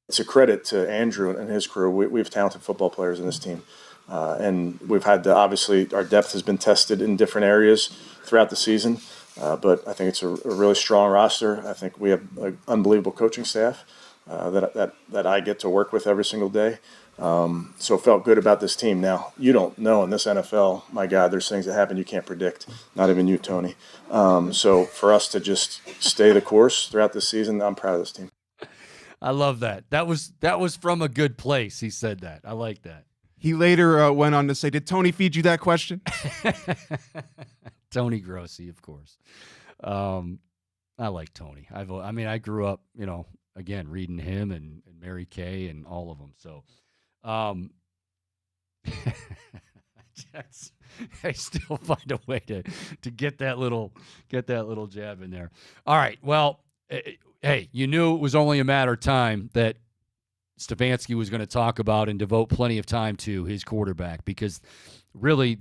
It's a credit to Andrew and his crew. We have talented football players in this team. And we've had obviously our depth has been tested in different areas throughout the season, but I think it's a really strong roster. I think we have an unbelievable coaching staff that I get to work with every single day. So felt good about this team. Now, you don't know in this NFL, my God, there's things that happen you can't predict, not even you, Tony. So for us to just stay the course throughout this season, I'm proud of this team. I love that. That was from a good place. He said that. I like that. He later went on to say, did Tony feed you that question? Tony Grossi, of course. I like Tony. I grew up, again, reading him and Mary Kay and all of them. So I still find a way to get that little jab in there. All right. Well, hey, you knew it was only a matter of time that Stefanski was going to talk about and devote plenty of time to his quarterback, because really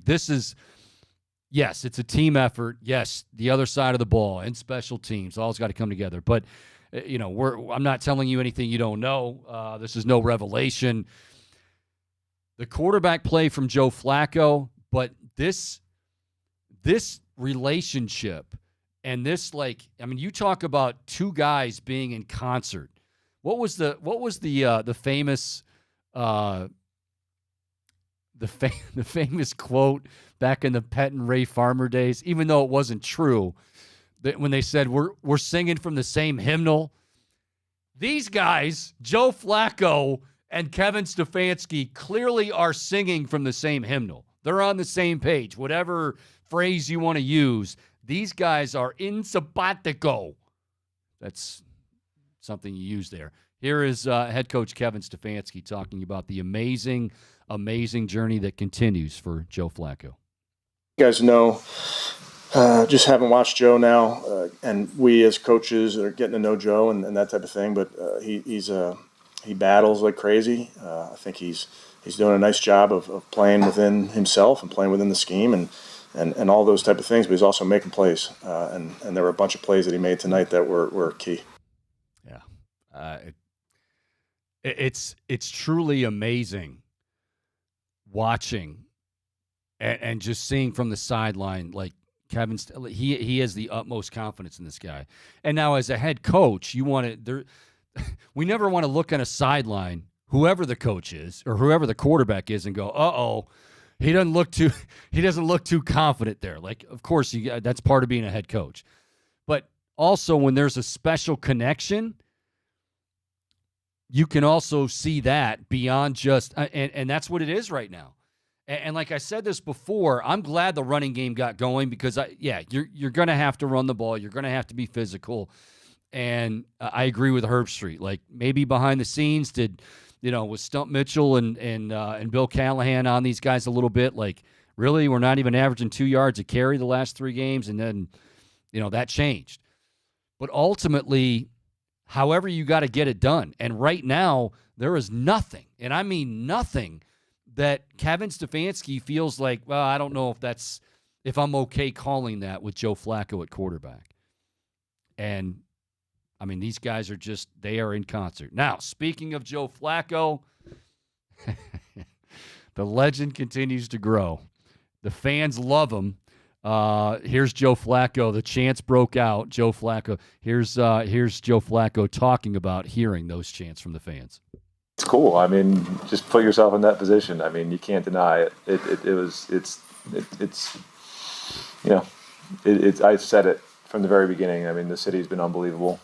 yes, it's a team effort. Yes, the other side of the ball and special teams, all's got to come together. But, I'm not telling you anything you don't know. This is no revelation. The quarterback play from Joe Flacco, but this relationship and this, you talk about two guys being in concert. What was the famous the famous quote back in the Pet and Ray Farmer days, even though it wasn't true, that when they said we're singing from the same hymnal? These guys, Joe Flacco and Kevin Stefanski, clearly are singing from the same hymnal. They're on the same page. Whatever phrase you want to use, these guys are in simpatico. That's something you use there. Here is head coach Kevin Stefanski talking about the amazing, amazing journey that continues for Joe Flacco. You guys know, just having watched Joe now, and we as coaches are getting to know Joe and that type of thing, but he battles like crazy. I think he's doing a nice job of playing within himself and playing within the scheme and all those type of things, but he's also making plays. And there were a bunch of plays that he made tonight that were key. Yeah. It's truly amazing watching and just seeing from the sideline, like Kevin, he has the utmost confidence in this guy. And now as a head coach, we never want to look on a sideline, whoever the coach is or whoever the quarterback is, and go, uh-oh, he doesn't look too confident there. Like, of course, that's part of being a head coach. But also when there's a special connection, you can also see that beyond just and that's what it is right now. And like I said this before, I'm glad the running game got going because, you're going to have to run the ball. You're going to have to be physical. And I agree with Herbstreit. Like, maybe behind the scenes, was Stump Mitchell and Bill Callahan on these guys a little bit? Like, Really? We're not even averaging 2 yards a carry the last 3 games, and then, that changed. But ultimately, however you got to get it done. And right now, there is nothing, and I mean nothing, that Kevin Stefanski feels like, well, I don't know if I'm okay calling that with Joe Flacco at quarterback. And, I mean, these guys are they are in concert. Now, speaking of Joe Flacco, the legend continues to grow. The fans love him. Here's Joe Flacco. The chants broke out. Joe Flacco. Here's Joe Flacco talking about hearing those chants from the fans. It's cool. I mean, just put yourself in that position. I mean, you can't deny it. I said it from the very beginning. I mean, the city's been unbelievable.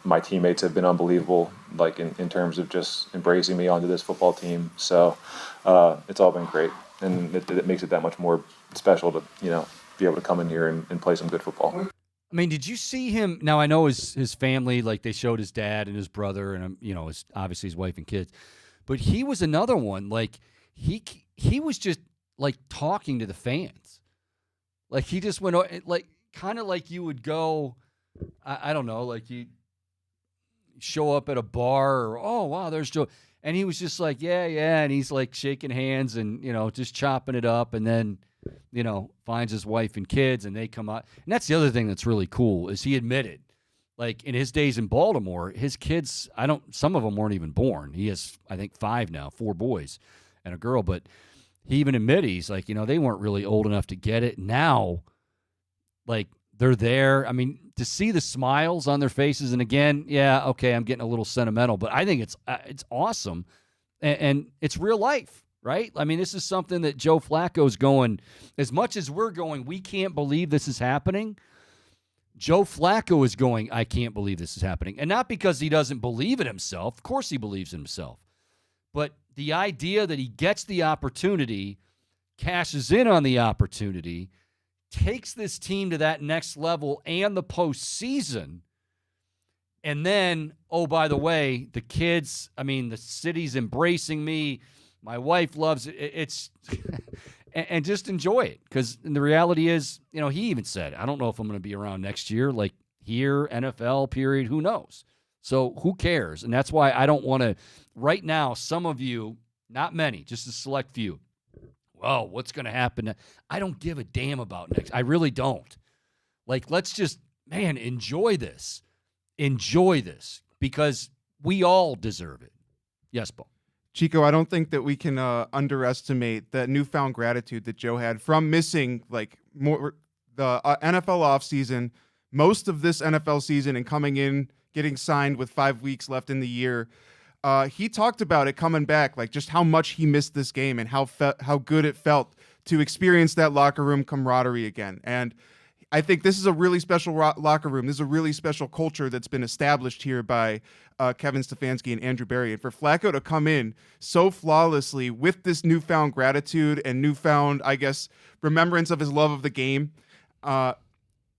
My teammates have been unbelievable, like in terms of just embracing me onto this football team. So it's all been great, and it makes it that much more special to be able to come in here and play some good football. I mean, did you see him? Now I know his family, like they showed his dad and his brother, and obviously his wife and kids, but he was another one. Like he was just like talking to the fans, like he just went like kind of like you would go. I don't know, like you show up at a bar or, oh, wow, there's Joe. And he was just like, yeah. And he's like shaking hands and, just chopping it up, and then, finds his wife and kids and they come out. And that's the other thing that's really cool is he admitted, like in his days in Baltimore, his kids, some of them weren't even born. He has, I think, 5 now, 4 boys and a girl. But he even admitted, he's like, they weren't really old enough to get it. Now, like, they're there. I mean, to see the smiles on their faces, and again, yeah, okay, I'm getting a little sentimental, but I think it's awesome, and it's real life, right? I mean, this is something that Joe Flacco's going, as much as we're going, we can't believe this is happening. Joe Flacco is going, I can't believe this is happening, and not because he doesn't believe in himself. Of course he believes in himself, but the idea that he gets the opportunity, cashes in on the opportunity, takes this team to that next level and the postseason. And then, oh, by the way, the kids, I mean, the city's embracing me. My wife loves it. It's and just enjoy it. Because the reality is, he even said, I don't know if I'm going to be around next year, like here, NFL, period, who knows? So who cares? And that's why I don't want to, right now, some of you, not many, just a select few, well, what's going to happen? I don't give a damn about next. I really don't. Like, let's just, enjoy this. Enjoy this because we all deserve it. Yes, Paul. Chico, I don't think that we can underestimate the newfound gratitude that Joe had from missing more the NFL offseason, most of this NFL season, and coming in, getting signed with 5 weeks left in the year. He talked about it coming back, like just how much he missed this game and how good it felt to experience that locker room camaraderie again. And I think this is a really special locker room. This is a really special culture that's been established here by Kevin Stefanski and Andrew Berry. And for Flacco to come in so flawlessly with this newfound gratitude and newfound, I guess, remembrance of his love of the game,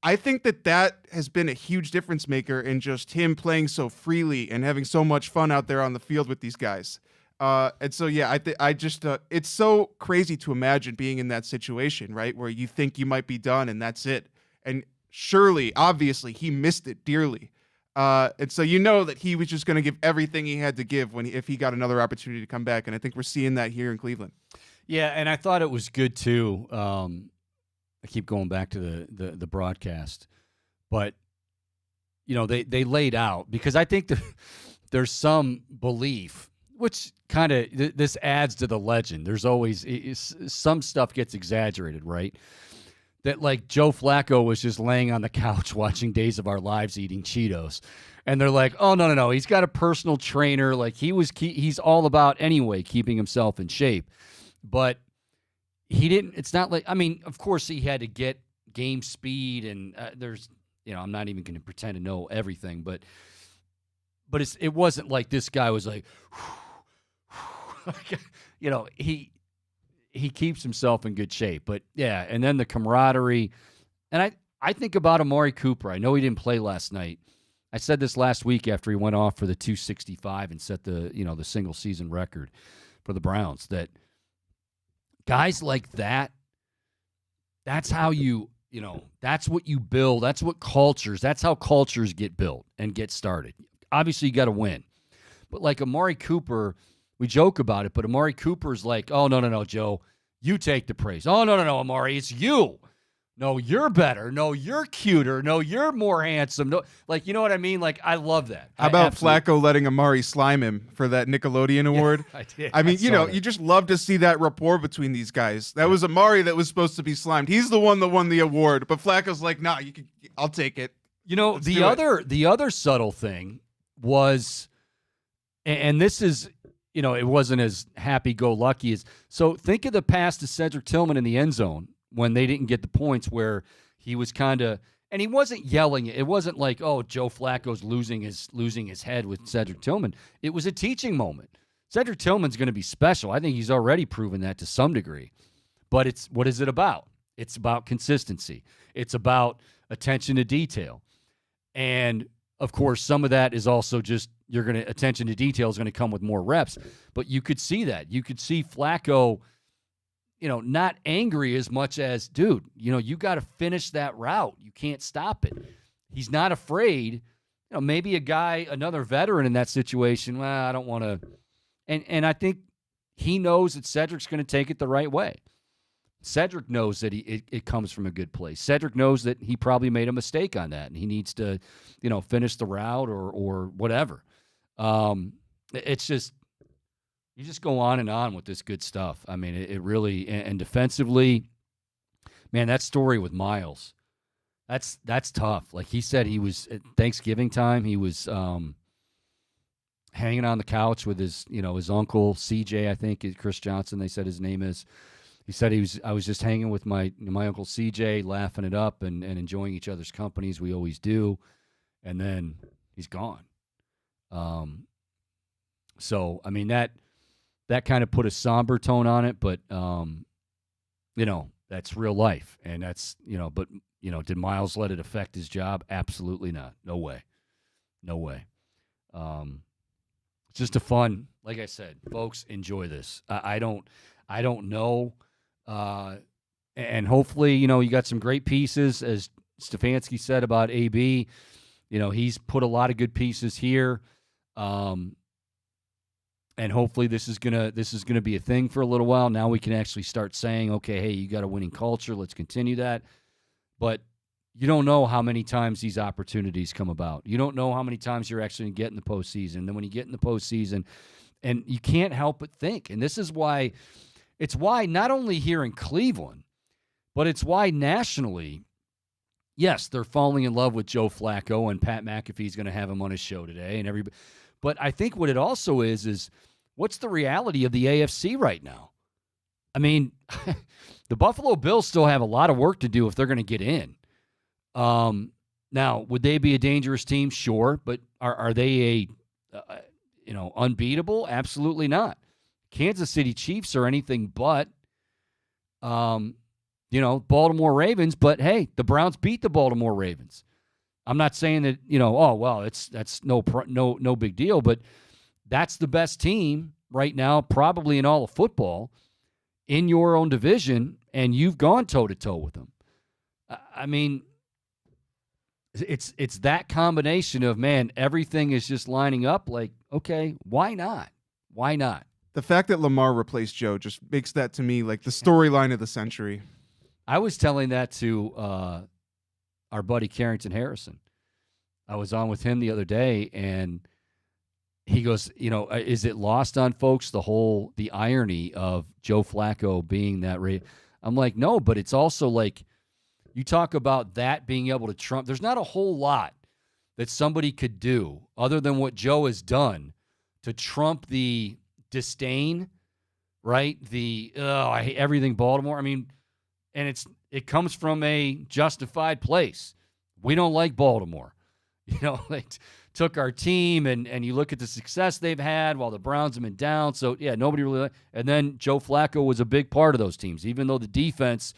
I think that has been a huge difference maker in just him playing so freely and having so much fun out there on the field with these guys. And so, yeah, it's so crazy to imagine being in that situation, right? Where you think you might be done and that's it. And surely, obviously, he missed it dearly. And so that he was just going to give everything he had to give if he got another opportunity to come back. And I think we're seeing that here in Cleveland. Yeah, and I thought it was good too. I keep going back to the broadcast, but they laid out, because I think there's some belief, which kind of this adds to the legend. There's always some stuff gets exaggerated, right? That like Joe Flacco was just laying on the couch watching Days of Our Lives eating Cheetos, and they're like, oh no, he's got a personal trainer. Like he's all about anyway keeping himself in shape, but. He didn't. It's not like, I mean, of course he had to get game speed, and there's, I'm not even going to pretend to know everything, but it wasn't like this guy was like, he keeps himself in good shape. But yeah, and then the camaraderie, and I think about Amari Cooper. I know he didn't play last night. I said this last week after he went off for the 265 and set the single season record for the Browns, that guys like that, that's how that's what you build. That's how cultures get built and get started. Obviously, you got to win. But like Amari Cooper, we joke about it, but Amari Cooper's like, oh, no, Joe, you take the praise. Oh, no, Amari, it's you. No, you're better. No, you're cuter. No, you're more handsome. No, like, you know what I mean? Like, I love that. How about Flacco letting Amari slime him for that Nickelodeon award? Yeah, I did. I mean, you just love to see that rapport between these guys. That was Amari that was supposed to be slimed. He's the one that won the award, but Flacco's like, nah, I'll take it. The other subtle thing was, and this is, it wasn't as happy-go-lucky as, so think of the pass to Cedric Tillman in the end zone when they didn't get the points, where he was kind of, and he wasn't yelling. It wasn't like, oh, Joe Flacco's losing his head with Cedric Tillman. It was a teaching moment. Cedric Tillman's going to be special. I think he's already proven that to some degree. But what is it about? It's about consistency. It's about attention to detail. And, of course, some of that is also just attention to detail is going to come with more reps. But you could see that. You could see Flacco, not angry as much as, dude, you got to finish that route. You can't stop it. He's not afraid. Maybe another veteran in that situation, well, I don't want to. And I think he knows that Cedric's going to take it the right way. Cedric knows that it comes from a good place. Cedric knows that he probably made a mistake on that, and he needs to, finish the route or whatever. It's just, you just go on and on with this good stuff. I mean, it really, and defensively, man, that story with Miles, that's tough. Like he said, he was at Thanksgiving time, he was hanging on the couch with his uncle CJ, I think, Chris Johnson, they said his name is. He said I was just hanging with my uncle CJ, laughing it up and enjoying each other's companies. We always do. And then he's gone. So, I mean, that kind of put a somber tone on it, but, that's real life. And that's, but, did Miles let it affect his job? Absolutely not. No way. It's just a fun, like I said, folks, enjoy this. I don't know. And hopefully, you got some great pieces, as Stefanski said about AB. He's put a lot of good pieces here. And hopefully this is gonna be a thing for a little while. Now we can actually start saying, okay, hey, you got a winning culture. Let's continue that. But you don't know how many times these opportunities come about. You don't know how many times you're actually going to get in the postseason. And then when you get in the postseason, and you can't help but think, and this is why, it's why not only here in Cleveland, but it's why nationally, yes, they're falling in love with Joe Flacco, and Pat McAfee's going to have him on his show today, and everybody. But I think what it also is what's the reality of the AFC right now? I mean, the Buffalo Bills still have a lot of work to do if they're going to get in. Now, would they be a dangerous team? Sure, but are they unbeatable? Absolutely not. Kansas City Chiefs are anything but, Baltimore Ravens. But hey, the Browns beat the Baltimore Ravens. I'm not saying that that's no big deal, but that's the best team right now, probably in all of football, in your own division, and you've gone toe to toe with them. I mean, it's that combination of, man, everything is just lining up. Like, okay, why not? Why not? The fact that Lamar replaced Joe just makes that, to me, like the storyline of the century. I was telling that to our buddy Carrington Harrison. I was on with him the other day, and he goes, is it lost on folks, the irony of Joe Flacco being that rate? I'm like, no, but it's also like, you talk about that being able to trump. There's not a whole lot that somebody could do other than what Joe has done to trump the disdain, right? I hate everything Baltimore. I mean, and it comes from a justified place. We don't like Baltimore. They took our team, and you look at the success they've had while the Browns have been down. So, yeah, nobody really – and then Joe Flacco was a big part of those teams, even though the defense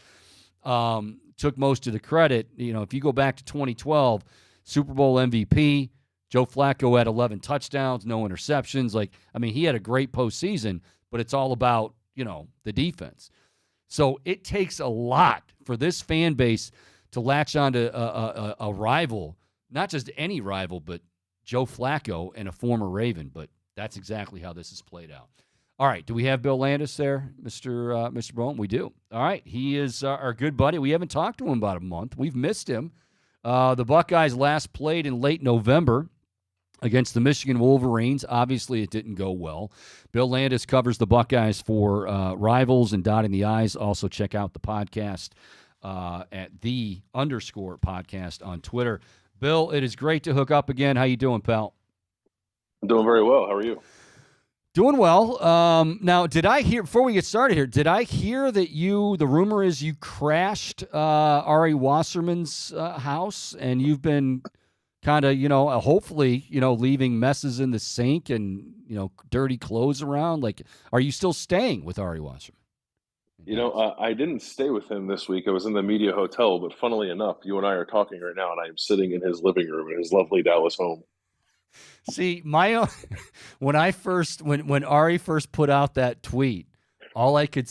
took most of the credit. If you go back to 2012, Super Bowl MVP, Joe Flacco had 11 touchdowns, no interceptions. He had a great postseason, but it's all about, the defense. So it takes a lot for this fan base to latch onto a rival, not just any rival, but Joe Flacco and a former Raven. But that's exactly how this has played out. All right, do we have Bill Landis there, Mr. Bowen? We do. All right, he is our good buddy. We haven't talked to him about a month. We've missed him. The Buckeyes last played in late November against the Michigan Wolverines. Obviously, it didn't go well. Bill Landis covers the Buckeyes for Rivals and Dotting the I's. Also, check out the podcast at _podcast on Twitter. Bill, it is great to hook up again. How you doing, pal? I'm doing very well. How are you? Doing well. Now, did I hear, before we get started here, did I hear that the rumor is you crashed Ari Wasserman's house, and you've been kind of, hopefully, leaving messes in the sink and, dirty clothes around? Like, are you still staying with Ari Wasserman? I didn't stay with him this week. I was in the media hotel, but funnily enough, you and I are talking right now, and I am sitting in his living room in his lovely Dallas home. See, when Ari first put out that tweet, all I could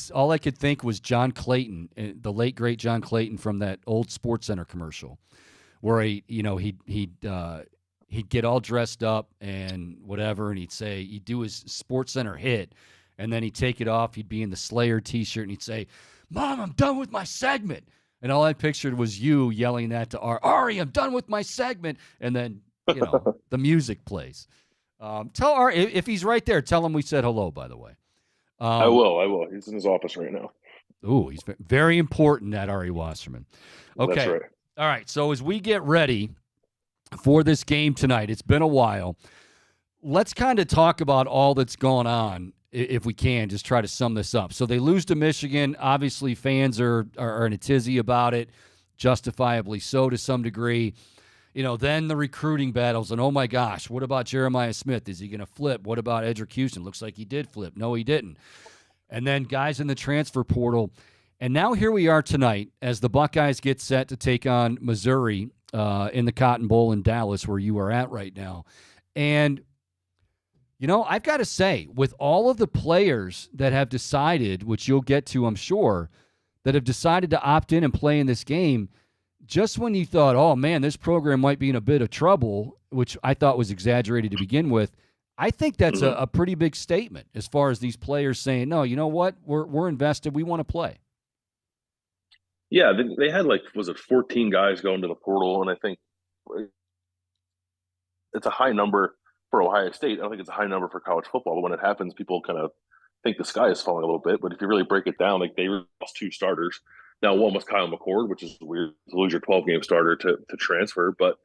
think was John Clayton, the late great John Clayton from that old SportsCenter commercial, where he'd get all dressed up and whatever, and he'd do his SportsCenter hit, and then he'd take it off. He'd be in the Slayer T-shirt, and he'd say, "Mom, I'm done with my segment." And all I pictured was you yelling that to Ari, "I'm done with my segment," and then the music plays. Tell Ari, if he's right there, tell him we said hello, by the way. I will. He's in his office right now. Ooh, he's very important, that Ari Wasserman. Okay. That's right. All right. So as we get ready for this game tonight, it's been a while. Let's kind of talk about all that's going on, if we can, just try to sum this up. So they lose to Michigan. Obviously, fans are in a tizzy about it, justifiably so to some degree. Then the recruiting battles, and oh my gosh, what about Jeremiah Smith? Is he going to flip? What about Edric Houston? Looks like he did flip. No, he didn't. And then guys in the transfer portal. And now here we are tonight as the Buckeyes get set to take on Missouri in the Cotton Bowl in Dallas, where you are at right now. And, I've got to say, with all of the players that have decided, which you'll get to, I'm sure, that have decided to opt in and play in this game, just when you thought, oh, man, this program might be in a bit of trouble, which I thought was exaggerated to begin with, I think that's a pretty big statement as far as these players saying, no, you know what, we're invested, we want to play. Yeah, they had 14 guys going to the portal, and I think it's a high number for Ohio State. I don't think it's a high number for college football, but when it happens, people kind of think the sky is falling a little bit. But if you really break it down, they lost 2 starters. Now, one was Kyle McCord, which is weird to lose your 12-game starter to transfer. But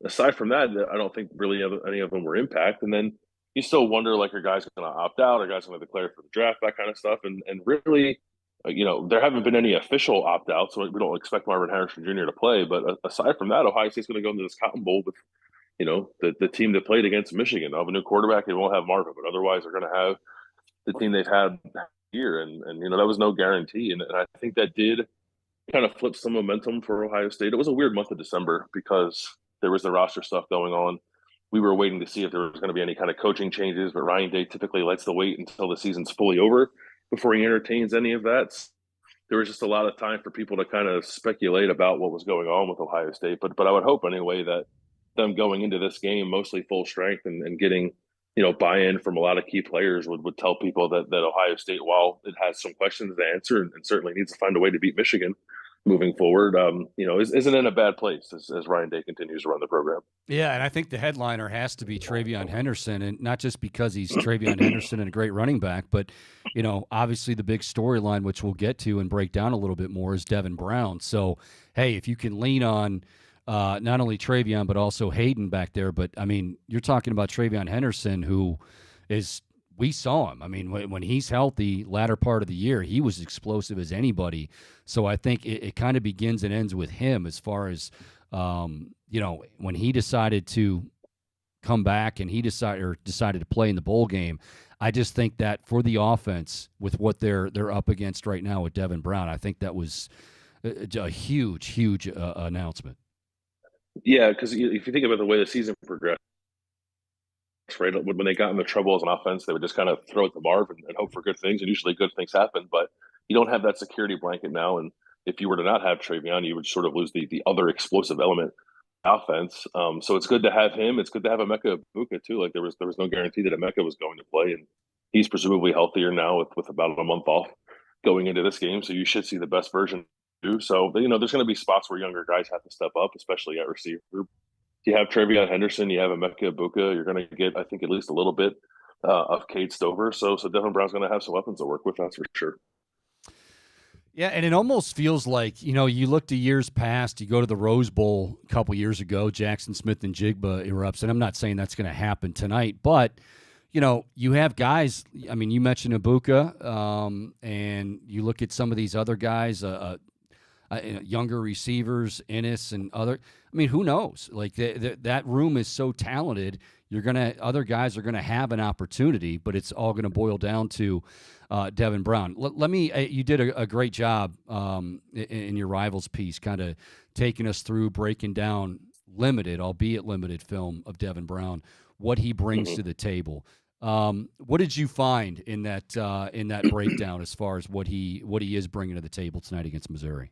aside from that, I don't think really any of them were impact. And then you still wonder, are guys going to opt out? Are guys going to declare for the draft? That kind of stuff. And really, there haven't been any official opt-outs, so we don't expect Marvin Harrison Jr. to play. But aside from that, Ohio State's going to go into this Cotton Bowl with, the team that played against Michigan. They'll have a new quarterback. They won't have Marvin, but otherwise they're going to have the team they've had here. And that was no guarantee. And I think that did kind of flip some momentum for Ohio State. It was a weird month of December because there was the roster stuff going on. We were waiting to see if there was going to be any kind of coaching changes, but Ryan Day typically likes to wait until the season's fully over before he entertains any of that. There was just a lot of time for people to kind of speculate about what was going on with Ohio State. But I would hope anyway that them going into this game mostly full strength and getting buy-in from a lot of key players would tell people that Ohio State, while it has some questions to answer and certainly needs to find a way to beat Michigan moving forward, isn't in a bad place as Ryan Day continues to run the program. Yeah, and I think the headliner has to be TreVeyon Henderson, and not just because he's TreVeyon Henderson and a great running back, but, obviously the big storyline, which we'll get to and break down a little bit more, is Devin Brown. So, hey, if you can lean on not only TreVeyon, but also Hayden back there. But, you're talking about TreVeyon Henderson, who is – we saw him. When he's healthy, latter part of the year, he was explosive as anybody. So I think it kind of begins and ends with him as far as, when he decided to come back and he decided to play in the bowl game. I just think that for the offense, with what they're up against right now with Devin Brown, I think that was a huge announcement. Yeah, because if you think about the way the season progressed, right, when they got into trouble as an offense, they would just kind of throw it to Marv and hope for good things, and usually good things happen. But you don't have that security blanket now. And if you were to not have Travion, you would sort of lose the other explosive element offense. So it's good to have him. It's good to have Emeka Ibuka too. Like there was no guarantee that Emeka was going to play, and he's presumably healthier now with about a month off going into this game. So you should see the best version too. So there's going to be spots where younger guys have to step up, especially at receiver. You have Travion Henderson, you have Emeka Ibuka. You're going to get, I think, at least a little bit of Cade Stover. So Devin Brown's going to have some weapons to work with. That's for sure. Yeah, and it almost feels like, you look to years past, you go to the Rose Bowl a couple years ago, Jackson Smith and Jigba erupts, and I'm not saying that's going to happen tonight, but, you have guys, I mean, you mentioned Ibuka, and you look at some of these other guys, younger receivers, Ennis and other, I mean, who knows? Like, that room is so talented, other guys are going to have an opportunity, but it's all going to boil down to Devin Brown. Let me. You did a great job in your Rivals piece, kind of taking us through breaking down albeit limited film of Devin Brown, what he brings to the table. What did you find in that breakdown as far as what he is bringing to the table tonight against Missouri?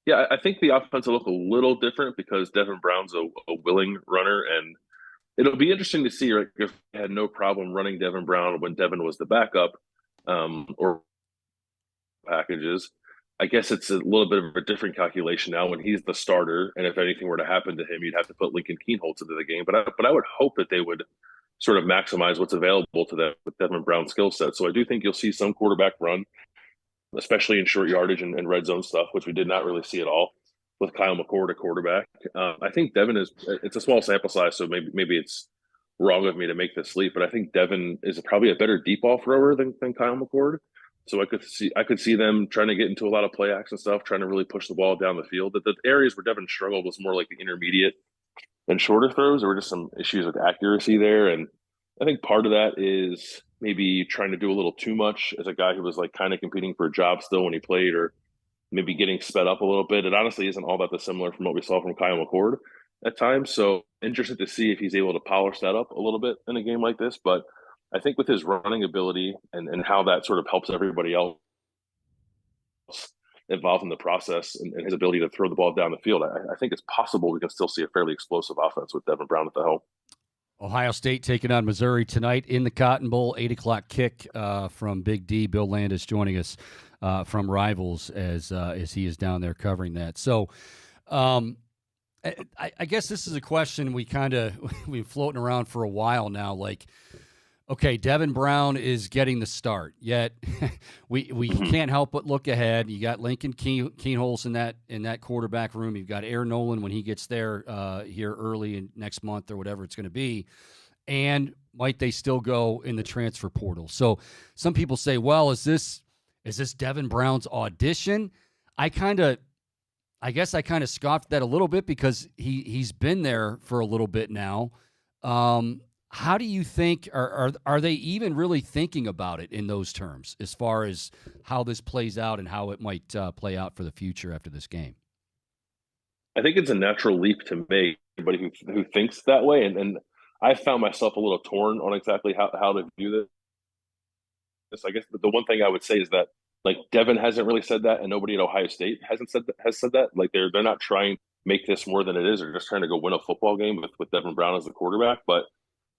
Yeah, I think the offense will look a little different because Devin Brown's a willing runner, and it'll be interesting to see if they had no problem running Devin Brown when Devin was the backup. Or packages. I guess it's a little bit of a different calculation now when he's the starter, and if anything were to happen to him, you'd have to put Lincoln Keenholz into the game. But I would hope that they would sort of maximize what's available to them with Devin Brown's skill set. So I do think you'll see some quarterback run, especially in short yardage and red zone stuff, which we did not really see at all with Kyle McCord at quarterback. I think Devin it's a small sample size, so maybe it's wrong of me to make this leap, but I think Devin is probably a better deep ball thrower than Kyle McCord. So I could see them trying to get into a lot of play action stuff, trying to really push the ball down the field. The areas where Devin struggled was more like the intermediate and shorter throws. There were just some issues with accuracy there, and I think part of that is maybe trying to do a little too much as a guy who was like kind of competing for a job still when he played, or maybe getting sped up a little bit. It honestly isn't all that dissimilar from what we saw from Kyle McCord at times. So interested to see if he's able to polish that up a little bit in a game like this. But I think with his running ability and how that sort of helps everybody else involved in the process and his ability to throw the ball down the field, I think it's possible we can still see a fairly explosive offense with Devin Brown at the helm. Ohio State taking on Missouri tonight in the Cotton Bowl, 8 o'clock kick from Big D. Bill Landis joining us from Rivals as he is down there covering that. So I guess this is a question we've been floating around for a while now. Like, okay, Devin Brown is getting the start, yet we can't help but look ahead. You got Lincoln Keenholz in that quarterback room. You've got Aaron Nolan when he gets there here early in next month or whatever it's going to be. And might they still go in the transfer portal? So some people say, well, is this Devin Brown's audition? I guess I kind of scoffed that a little bit because he's been there for a little bit now. How do you think, are they even really thinking about it in those terms as far as how this plays out and how it might play out for the future after this game? I think it's a natural leap to make, anybody who thinks that way. And I found myself a little torn on exactly how to view this. I guess the one thing I would say is that, like, Devin hasn't really said that, and nobody at Ohio State has said that. Like, they're not trying to make this more than it is. They're just trying to go win a football game with Devin Brown as the quarterback. But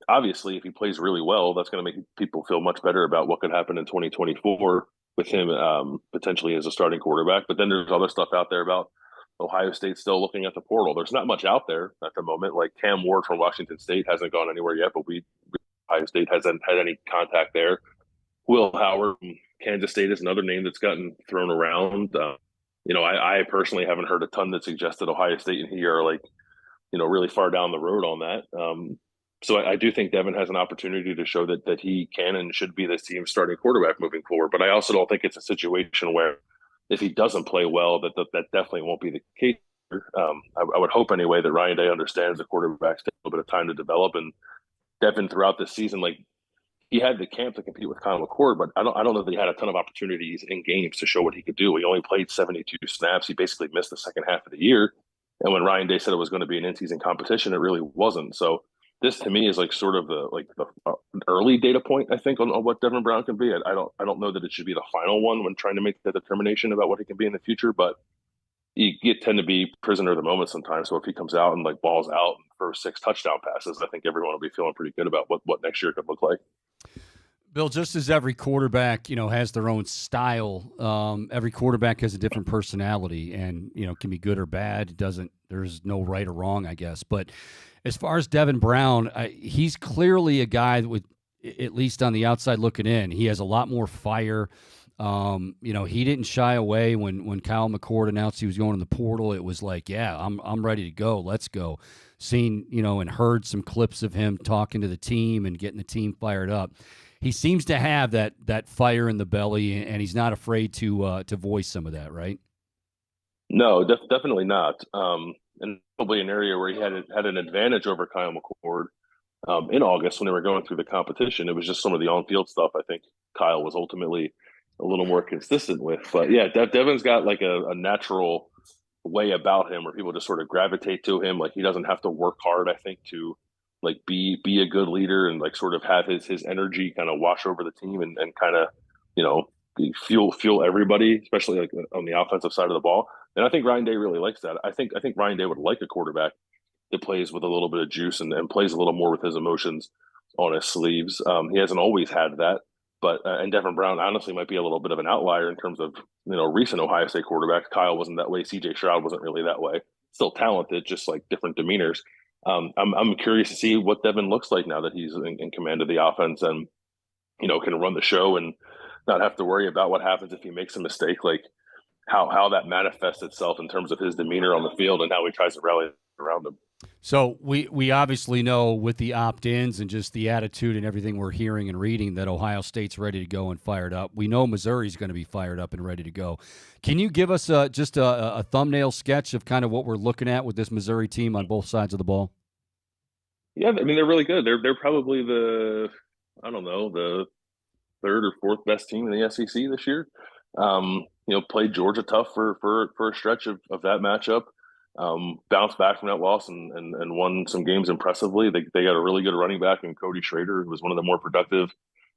obviously, if he plays really well, that's going to make people feel much better about what could happen in 2024 with him potentially as a starting quarterback. But then there's other stuff out there about Ohio State still looking at the portal. There's not much out there at the moment. Like Cam Ward from Washington State hasn't gone anywhere yet, but Ohio State hasn't had any contact there. Will Howard from Kansas State is another name that's gotten thrown around. I personally haven't heard a ton that suggests that Ohio State and he are like, really far down the road on that. So I do think Devin has an opportunity to show that he can and should be this team's starting quarterback moving forward. But I also don't think it's a situation where if he doesn't play well, that definitely won't be the case. I would hope anyway that Ryan Day understands the quarterbacks take a little bit of time to develop. And Devin throughout this season, like, he had the camp to compete with Kyle McCord, but I don't know that he had a ton of opportunities in games to show what he could do. He only played 72 snaps. He basically missed the second half of the year. And when Ryan Day said it was going to be an in-season competition, it really wasn't. So this to me is like sort of the an early data point, I think, on what Devin Brown can be. I don't know that it should be the final one when trying to make the determination about what he can be in the future, but you tend to be prisoner of the moment sometimes. So if he comes out and like balls out for 6 touchdown passes, I think everyone will be feeling pretty good about what next year could look like. Bill, just as every quarterback, has their own style, every quarterback has a different personality and, can be good or bad. There's no right or wrong, I guess. But as far as Devin Brown, he's clearly a guy that would, at least on the outside looking in, he has a lot more fire. He didn't shy away when Kyle McCord announced he was going in the portal. It was like, yeah, I'm ready to go. Let's go. Seen, and heard some clips of him talking to the team and getting the team fired up. He seems to have that fire in the belly, and he's not afraid to voice some of that, right? No, definitely not. And probably an area where he had an advantage over Kyle McCord in August when they were going through the competition. It was just some of the on-field stuff I think Kyle was ultimately a little more consistent with. But yeah, Devin's got like a natural way about him where people just sort of gravitate to him. Like he doesn't have to work hard, I think, to like be a good leader and like sort of have his energy kind of wash over the team and kind of, fuel everybody, especially like on the offensive side of the ball. And I think Ryan Day really likes that. I think Ryan Day would like a quarterback that plays with a little bit of juice and plays a little more with his emotions on his sleeves. He hasn't always had that, but and Devin Brown honestly might be a little bit of an outlier in terms of recent Ohio State quarterbacks. Kyle wasn't that way. C.J. Stroud wasn't really that way. Still talented, just like different demeanors. I'm curious to see what Devin looks like now that he's in command of the offense and can run the show and not have to worry about what happens if he makes a mistake. Like how that manifests itself in terms of his demeanor on the field and how he tries to rally around him. So we obviously know with the opt-ins and just the attitude and everything we're hearing and reading that Ohio State's ready to go and fired up. We know Missouri's going to be fired up and ready to go. Can you give us just a thumbnail sketch of kind of what we're looking at with this Missouri team on both sides of the ball? Yeah, I mean they're really good. They're probably the third or fourth best team in the SEC this year. Played Georgia tough for a stretch of that matchup. Bounced back from that loss and won some games impressively. They got a really good running back in Cody Schrader, who was one of the more productive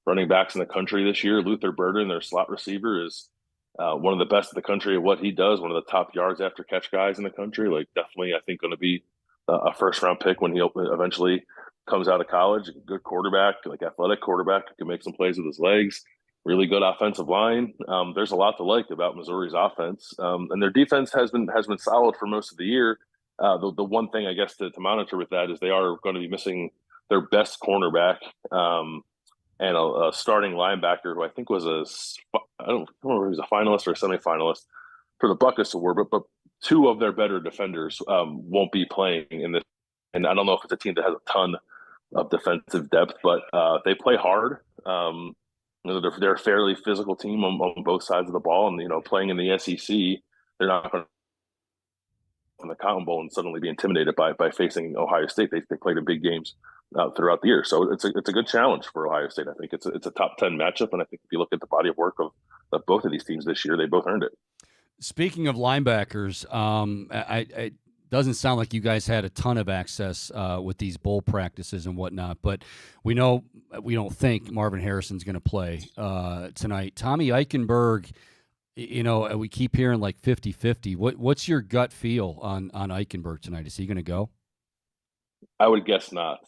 running backs in the country this year. Luther Burden, their slot receiver, is one of the best in the country at what he does. One of the top yards after catch guys in the country. Like definitely, I think going to be a first round pick when he eventually comes out of college. Good quarterback, like athletic quarterback, who can make some plays with his legs. Really good offensive line. There's a lot to like about Missouri's offense, and their defense has been solid for most of the year. The one thing I guess to monitor with that is they are going to be missing their best cornerback and a starting linebacker who I think was I don't remember if he was a finalist or a semifinalist for the Buckus Award, but 2 of their better defenders won't be playing in this. And I don't know if it's a team that has a ton of defensive depth, but they play hard. They're a fairly physical team on both sides of the ball, and playing in the SEC, they're not going to in the Cotton Bowl and suddenly be intimidated by facing Ohio State. They played in big games throughout the year, so it's a good challenge for Ohio State. I think it's a top 10 matchup, and I think if you look at the body of work of both of these teams this year, they both earned it. Speaking of linebackers, it doesn't sound like you guys had a ton of access with these bowl practices and whatnot, but we don't think Marvin Harrison's going to play tonight. Tommy Eichenberg, we keep hearing like 50-50. What's your gut feel on Eichenberg tonight? Is he going to go? I would guess not.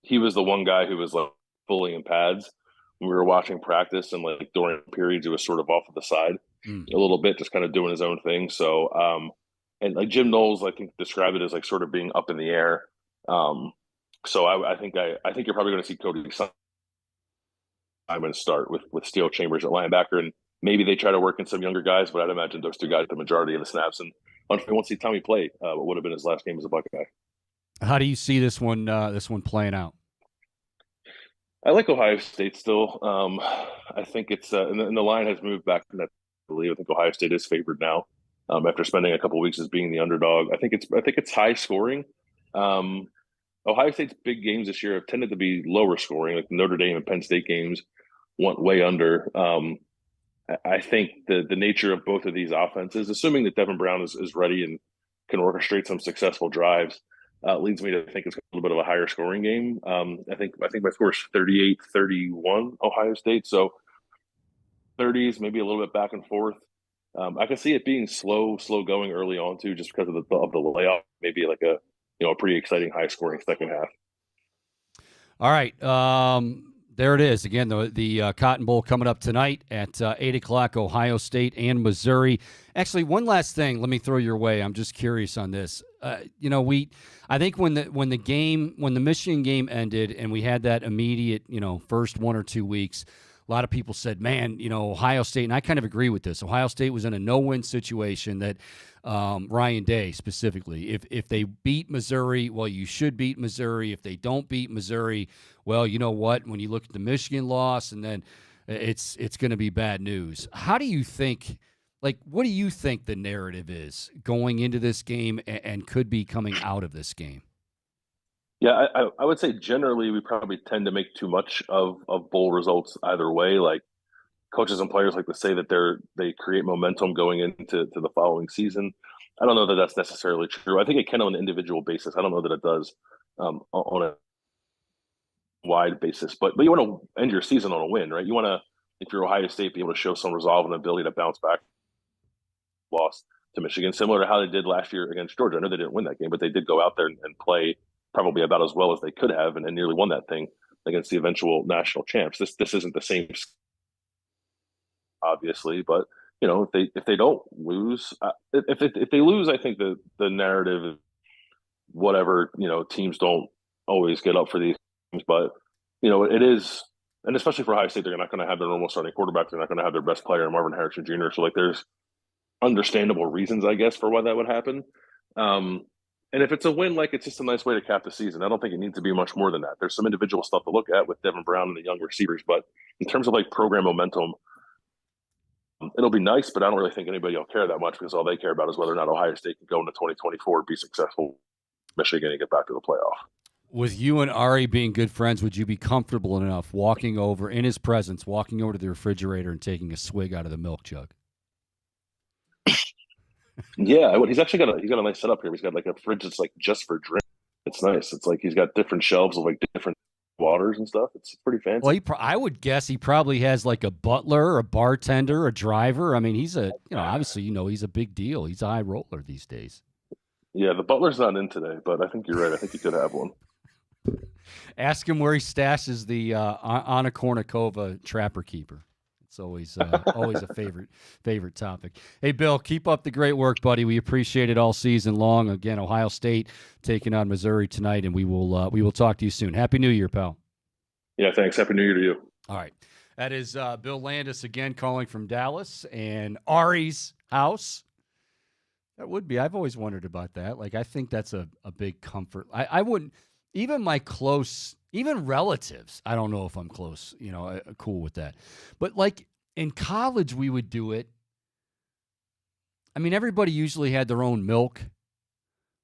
He was the one guy who was like fully in pads when we were watching practice, and like during periods, he was sort of off to the side a little bit, just kind of doing his own thing. So, and like Jim Knowles, I think described it as like sort of being up in the air. So I think you're probably going to see Cody Simon start with Steel Chambers at linebacker, and maybe they try to work in some younger guys, but I'd imagine those 2 guys the majority of the snaps. And unfortunately, won't see Tommy play what would have been his last game as a Buckeye. How do you see this one playing out? I like Ohio State still. I think it's and the line has moved back. I believe I think Ohio State is favored now after spending a couple of weeks as being the underdog. I think it's high scoring. Ohio State's big games this year have tended to be lower scoring, like the Notre Dame and Penn State games went way under. I think the nature of both of these offenses, assuming that Devin Brown is ready and can orchestrate some successful drives, leads me to think it's a little bit of a higher scoring game. I think my score is 38-31 Ohio State. So 30s, maybe a little bit back and forth. I can see it being slow going early on too, just because of the layoff. Maybe like a pretty exciting high scoring second half. All right. There it is. Again, the Cotton Bowl coming up tonight at 8 o'clock, Ohio State and Missouri. Actually, one last thing. Let me throw your way. I'm just curious on this. I think when the Michigan game ended and we had that immediate, first 1 or 2 weeks, a lot of people said, man, Ohio State, and I kind of agree with this. Ohio State was in a no-win situation that Ryan Day specifically. If they beat Missouri, well, you should beat Missouri. If they don't beat Missouri, well, you know what? When you look at the Michigan loss, and then it's going to be bad news. How do you think, what do you think the narrative is going into this game and could be coming out of this game? Yeah, I would say generally we probably tend to make too much of bowl results either way. Like coaches and players like to say that they create momentum going into the following season. I don't know that that's necessarily true. I think it can on an individual basis. I don't know that it does on a wide basis. But you want to end your season on a win, right? You want to, if you're Ohio State, be able to show some resolve and ability to bounce back. Loss to Michigan, similar to how they did last year against Georgia. I know they didn't win that game, but they did go out there and play probably about as well as they could have, and nearly won that thing against the eventual national champs. This isn't the same, obviously, but if they don't lose, if they lose, I think the narrative, whatever, teams don't always get up for these things, but it is, and especially for Ohio State, they're not going to have their normal starting quarterback. They're not going to have their best player, Marvin Harrison Jr. So there's understandable reasons, I guess, for why that would happen. And if it's a win, it's just a nice way to cap the season. I don't think it needs to be much more than that. There's some individual stuff to look at with Devin Brown and the young receivers, but in terms of program momentum, it'll be nice, but I don't really think anybody will care that much because all they care about is whether or not Ohio State can go into 2024, be successful, Michigan, and get back to the playoff. With you and Ari being good friends, would you be comfortable enough walking over in his presence, walking over to the refrigerator and taking a swig out of the milk jug? Yeah, he's actually got a nice setup here. He's got a fridge that's just for drink. It's nice. It's he's got different shelves of different waters and stuff. It's pretty fancy. Well, I would guess he probably has a butler, a bartender, a driver. I mean, he's obviously he's a big deal. He's a high roller these days. Yeah, the butler's not in today, but I think you're right. I think he could have one. Ask him where he stashes the Anna Kournikova trapper keeper. It's always a favorite topic. Hey, Bill, keep up the great work, buddy. We appreciate it all season long. Again, Ohio State taking on Missouri tonight, and we will talk to you soon. Happy New Year, pal. Yeah, thanks. Happy New Year to you. All right. That is Bill Landis again calling from Dallas and Ari's house. That would be. I've always wondered about that. I think that's a big comfort. I wouldn't, even my close, even relatives, I don't know if I'm close, cool with that. But in college, we would do it. I mean, everybody usually had their own milk.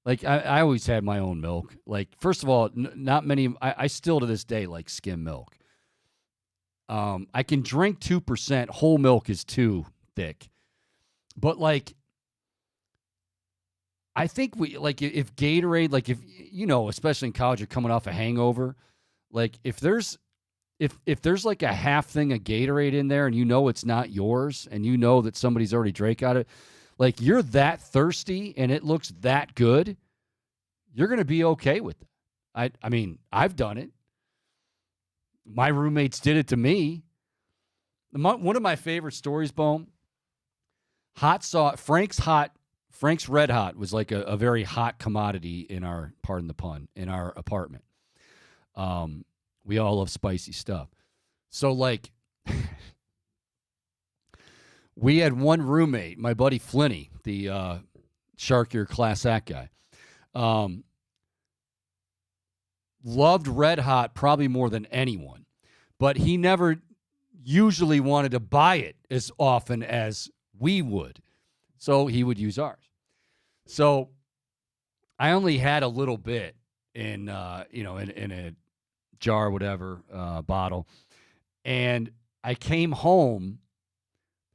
I always had my own milk. First of all, not many, I still to this day like skim milk. I can drink 2%. Whole milk is too thick. But I think if Gatorade, if especially in college, you're coming off a hangover, if there's a half thing of Gatorade in there and it's not yours and that somebody's already drank out of it, you're that thirsty and it looks that good, you're going to be okay with it. I mean, I've done it. My roommates did it to me. One of my favorite stories, Bohm, Frank's Red Hot was a very hot commodity in our, pardon the pun, in our apartment. We all love spicy stuff. So we had one roommate, my buddy Flinny, the Shark Year Class Act guy. Loved Red Hot probably more than anyone, but he never usually wanted to buy it as often as we would. So he would use ours. So I only had a little bit in a jar, whatever, bottle. And I came home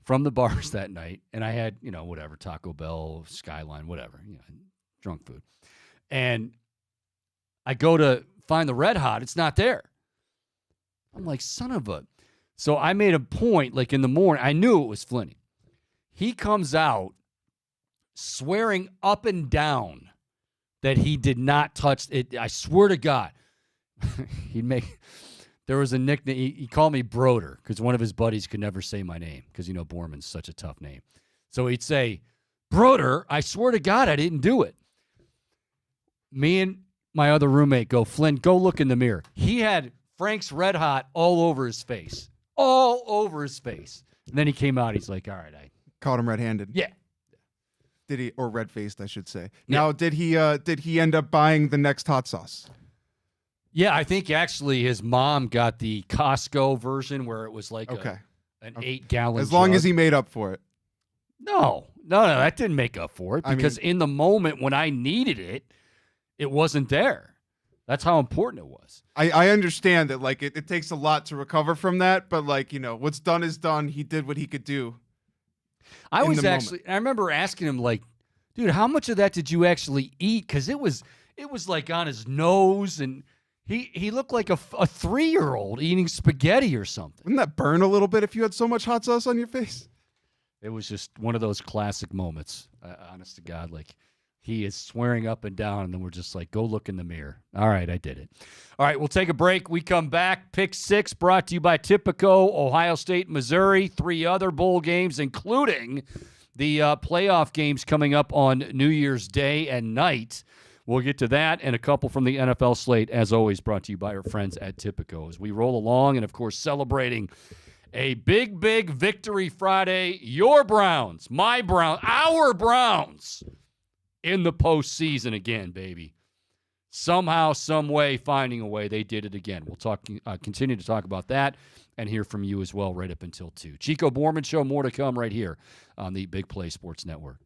from the bars that night and I had, whatever, Taco Bell, Skyline, whatever, drunk food. And I go to find the Red Hot. It's not there. I'm like, son of a. So I made a point, like in the morning. I knew it was Flinny. He comes out swearing up and down that he did not touch it. I swear to God. There was a nickname. He called me Broder because one of his buddies could never say my name because, Borman's such a tough name. So he'd say, Broder, I swear to God I didn't do it. Me and my other roommate go, Flynn, go look in the mirror. He had Frank's Red Hot all over his face. All over his face. And then he came out. He's like, all right, I Caught him red-handed. Yeah. Did he, or red-faced, I should say. Now, did he end up buying the next hot sauce? Yeah, I think actually his mom got the Costco version where it was like an 8-gallon As long jug. as he made up for it. No, that didn't make up for it because in the moment when I needed it, it wasn't there. That's how important it was. I understand that, like, it takes a lot to recover from that, but, like, what's done is done. He did what he could do. I remember asking him, like, dude, how much of that did you actually eat? Because it was like on his nose, and he looked like a 3-year-old eating spaghetti or something. Wouldn't that burn a little bit if you had so much hot sauce on your face? It was just one of those classic moments, honest to God. Like, he is swearing up and down, and then we're just like, go look in the mirror. All right, I did it. All right, we'll take a break. We come back. Pick 6 brought to you by Tipico, Ohio State, Missouri, 3 other bowl games, including the playoff games coming up on New Year's Day and night. We'll get to that and a couple from the NFL slate, as always, brought to you by our friends at Tipico. As we roll along and, of course, celebrating a big, big Victory Friday. Your Browns, my Browns, our Browns in the postseason again, baby. Somehow, some way, finding a way, they did it again. We'll continue to talk about that and hear from you as well right up until 2. Chico Borman Show, more to come right here on the Big Play Sports Network.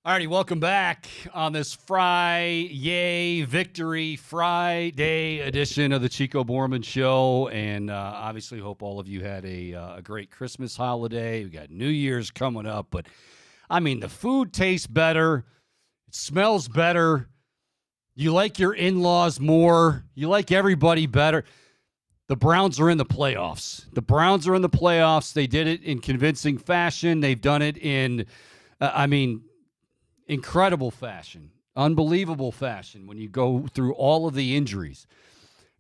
All righty, welcome back on this Friday Victory Friday edition of the Chico Borman Show. And obviously hope all of you had a great Christmas holiday. We got New Year's coming up. But, I mean, the food tastes better. It smells better. You like your in-laws more. You like everybody better. The Browns are in the playoffs. The Browns are in the playoffs. They did it in convincing fashion. They've done it in, incredible fashion, unbelievable fashion when you go through all of the injuries.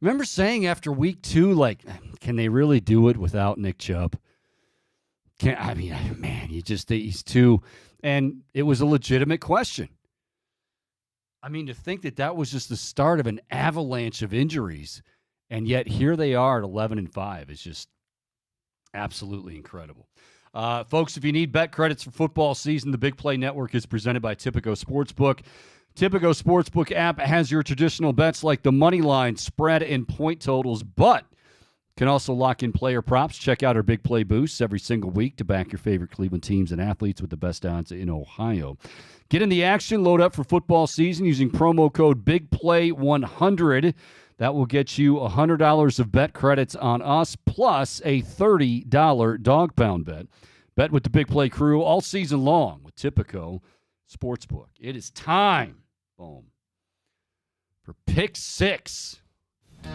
Remember saying after week 2, like, can they really do it without Nick Chubb? He's too, and it was a legitimate question. I mean, to think that was just the start of an avalanche of injuries, and yet here they are at 11-5 is just absolutely incredible. Folks, if you need bet credits for football season, the Big Play Network is presented by Tipico Sportsbook. Tipico Sportsbook app has your traditional bets like the money line, spread, and point totals, but can also lock in player props. Check out our Big Play boosts every single week to back your favorite Cleveland teams and athletes with the best odds in Ohio. Get in the action, load up for football season using promo code BIGPLAY100. That will get you $100 of bet credits on us, plus a $30 dog pound bet. Bet with the Big Play crew all season long with Tipico Sportsbook. It is time, boom, for Pick 6. All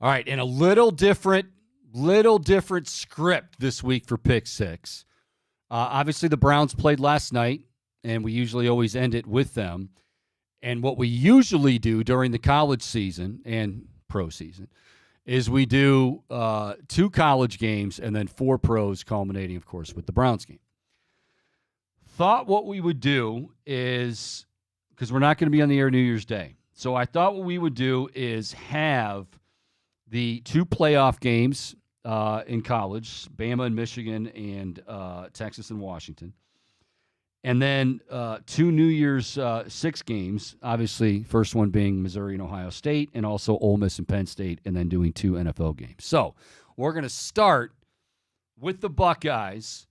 right, and a little different script this week for Pick 6. Obviously, the Browns played last night, and we usually always end it with them. And what we usually do during the college season and pro season is we do 2 college games and then 4 pros, culminating, of course, with the Browns game. Thought what we would do is, because we're not going to be on the air New Year's Day, so I thought what we would do is have the 2 playoff games in college, Bama and Michigan and Texas and Washington. And then 2 New Year's 6 games, obviously, first one being Missouri and Ohio State, and also Ole Miss and Penn State, and then doing 2 NFL games. So we're going to start with the Buckeyes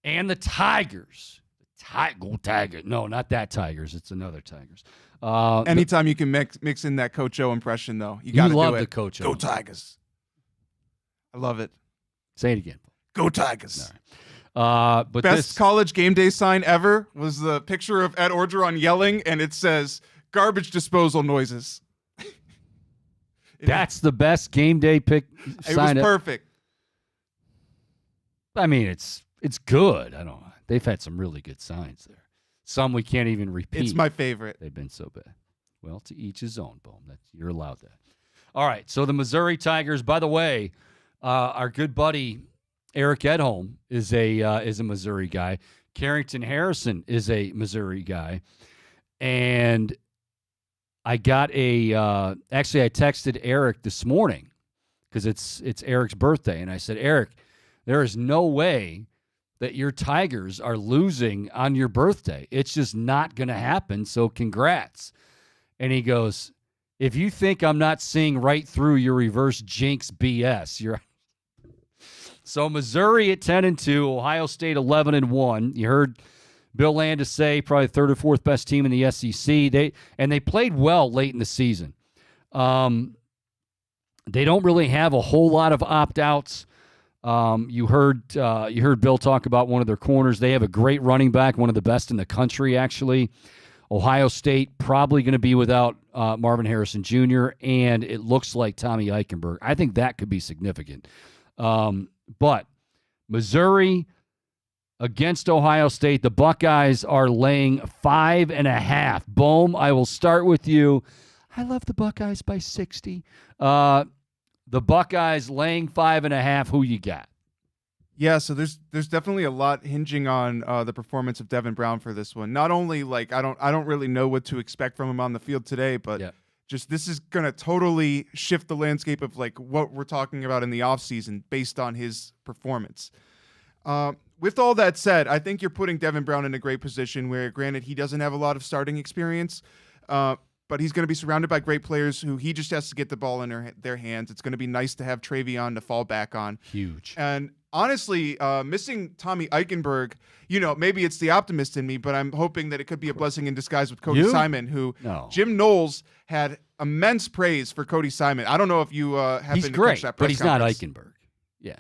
and the Tigers. Go Tigers. No, not that Tigers. It's another Tigers. Anytime you can mix in that Coach O impression, though, you got to do it. You love the Coach O. Go Tigers. I love it. Say it again. Go Tigers. All right. But Best college game day sign ever was the picture of Ed Orgeron yelling, and it says garbage disposal noises. That's the best game day pick sign. It was perfect. I mean, it's good. I don't know. They've had some really good signs there. Some we can't even repeat. It's my favorite. They've been so bad. Well, to each his own, Boom. You're allowed that. All right. So the Missouri Tigers, by the way, our good buddy Eric Edholm is a Missouri guy. Carrington Harrison is a Missouri guy. And I got actually I texted Eric this morning because it's Eric's birthday. And I said, Eric, there is no way that your Tigers are losing on your birthday. It's just not going to happen, so congrats. And he goes, if you think I'm not seeing right through your reverse jinx BS, you're... So Missouri at 10-2, Ohio State 11-1. You heard Bill Landis say probably third or fourth best team in the SEC. They played well late in the season. They don't really have a whole lot of opt-outs. You heard Bill talk about one of their corners. They have a great running back, one of the best in the country, actually. Ohio State probably going to be without Marvin Harrison Jr., and it looks like Tommy Eichenberg. I think that could be significant. But Missouri, against Ohio State. The Buckeyes are laying 5.5. Bohm, I will start with you. I love the Buckeyes by 60. The Buckeyes laying 5.5. Who you got? Yeah, so there's definitely a lot hinging on the performance of Devin Brown for this one. Not only like I don't really know what to expect from him on the field today, but just this is gonna totally shift the landscape of like what we're talking about in the offseason based on his performance. With all that said, I think you're putting Devin Brown in a great position where, granted, he doesn't have a lot of starting experience, but he's going to be surrounded by great players who he just has to get the ball in their hands. It's going to be nice to have Travion to fall back on. Huge. And honestly, missing Tommy Eichenberg, maybe it's the optimist in me, but I'm hoping that it could be a blessing in disguise with Cody Simon, who Jim Knowles had immense praise for Cody Simon. I don't know if you happen to catch that press but he's conference. not Eichenberg. Yeah.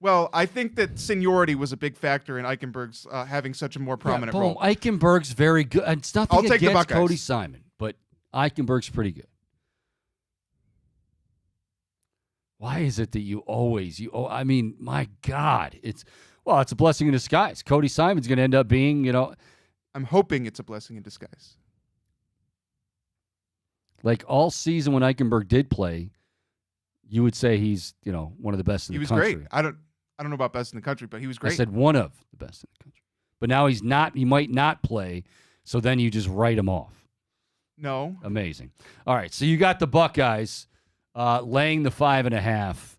Well, I think that seniority was a big factor in Eichenberg's having such a more prominent role. Eichenberg's very good. It's nothing I'll take the against Buckeyes. Cody Simon, but Eichenberg's pretty good. Why is it that I mean, my God, it's a blessing in disguise. Cody Simon's going to end up being, I'm hoping it's a blessing in disguise. Like all season when Eichenberg did play, you would say he's, one of the best in the country. He was great. I don't know about best in the country, but he was great. I said one of the best in the country. But now he's not. He might not play, so then you just write him off. No. Amazing. All right, so you got the Buckeyes laying the 5.5.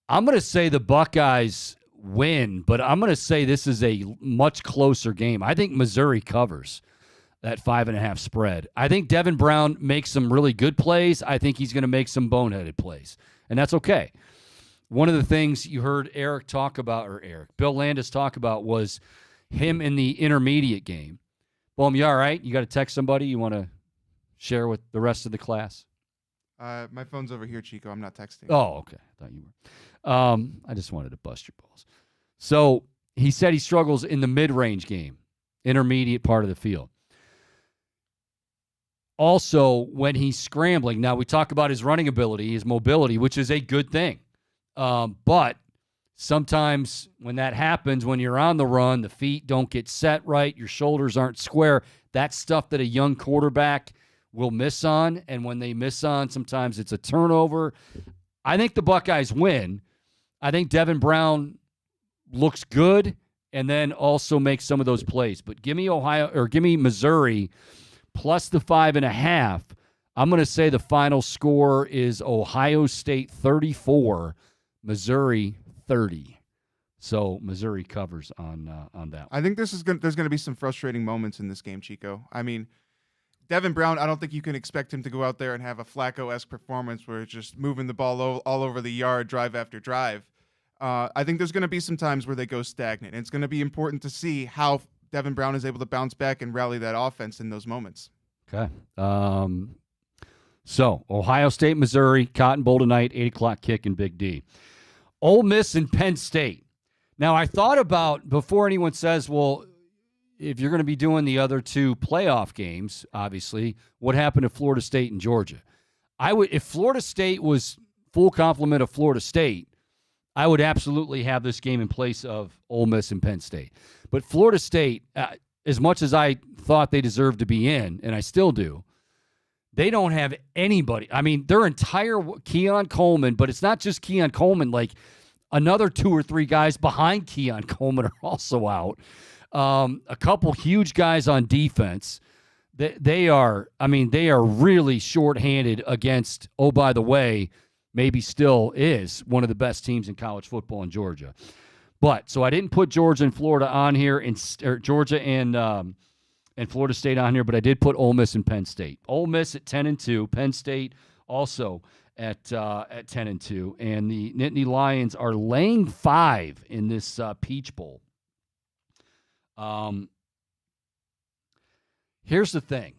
I'm going to say the Buckeyes win, but I'm going to say this is a much closer game. I think Missouri covers that 5.5 spread. I think Devin Brown makes some really good plays. I think he's going to make some boneheaded plays, and that's okay. One of the things you heard Bill Landis talk about was him in the intermediate game. Boom, you all right? You got to text somebody you want to share with the rest of the class? My phone's over here, Chico. I'm not texting. Oh, okay. I thought you were. I just wanted to bust your balls. So he said he struggles in the mid-range game, intermediate part of the field. Also, when he's scrambling, now we talk about his running ability, his mobility, which is a good thing. But sometimes when that happens, when you're on the run, the feet don't get set right, your shoulders aren't square. That's stuff that a young quarterback will miss on. And when they miss on, sometimes it's a turnover. I think the Buckeyes win. I think Devin Brown looks good and then also makes some of those plays. But give me Missouri plus the 5.5. I'm going to say the final score is Ohio State 34, Missouri 30. So Missouri covers on that one. I think there's going to be some frustrating moments in this game, Chico. I mean, Devin Brown, I don't think you can expect him to go out there and have a Flacco-esque performance where it's just moving the ball all over the yard, drive after drive. I think there's going to be some times where they go stagnant. And it's going to be important to see how Devin Brown is able to bounce back and rally that offense in those moments. Okay. So, Ohio State, Missouri, Cotton Bowl tonight, 8 o'clock kick in Big D. Ole Miss and Penn State. Now, I thought about, before anyone says, well, if you're going to be doing the other two playoff games, obviously, what happened to Florida State and Georgia? If Florida State was full complement of Florida State, I would absolutely have this game in place of Ole Miss and Penn State. But Florida State, as much as I thought they deserved to be in, and I still do, they don't have anybody. I mean, their entire Keon Coleman, but it's not just Keon Coleman. Like, another 2 or 3 guys behind Keon Coleman are also out. A couple huge guys on defense. They are really shorthanded against, oh, by the way, maybe still is one of the best teams in college football in Georgia. But, so I didn't put Georgia and Florida on here, or Georgia and Florida State on here, but I did put Ole Miss and Penn State. Ole Miss at 10-2, Penn State also at 10-2, and the Nittany Lions are laying 5 in this Peach Bowl. Here's the thing.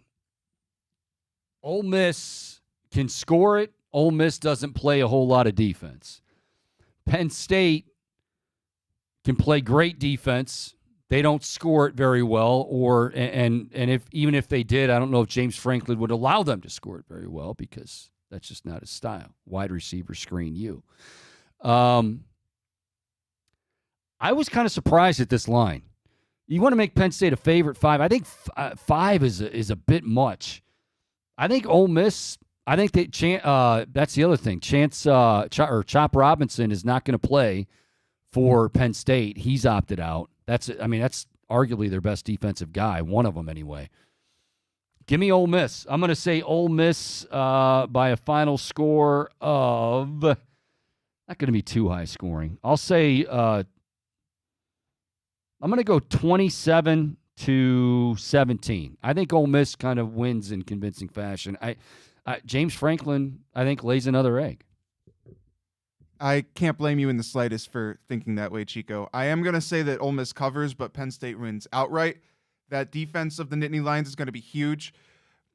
Ole Miss can score it. Ole Miss doesn't play a whole lot of defense. Penn State can play great defense. They don't score it very well, and even if they did, I don't know if James Franklin would allow them to score it very well because that's just not his style. Wide receiver screen you. I was kind of surprised at this line. You want to make Penn State a favorite 5. I think 5 is a bit much. I think Ole Miss. I think that's the other thing. Chop Robinson is not going to play for Penn State. He's opted out. That's arguably their best defensive guy, one of them anyway. Give me Ole Miss. I'm going to say Ole Miss by a final score of, not going to be too high scoring. I'll say I'm going to go 27-17. I think Ole Miss kind of wins in convincing fashion. James Franklin, I think, lays another egg. I can't blame you in the slightest for thinking that way, Chico. I am going to say that Ole Miss covers, but Penn State wins outright. That defense of the Nittany Lions is going to be huge.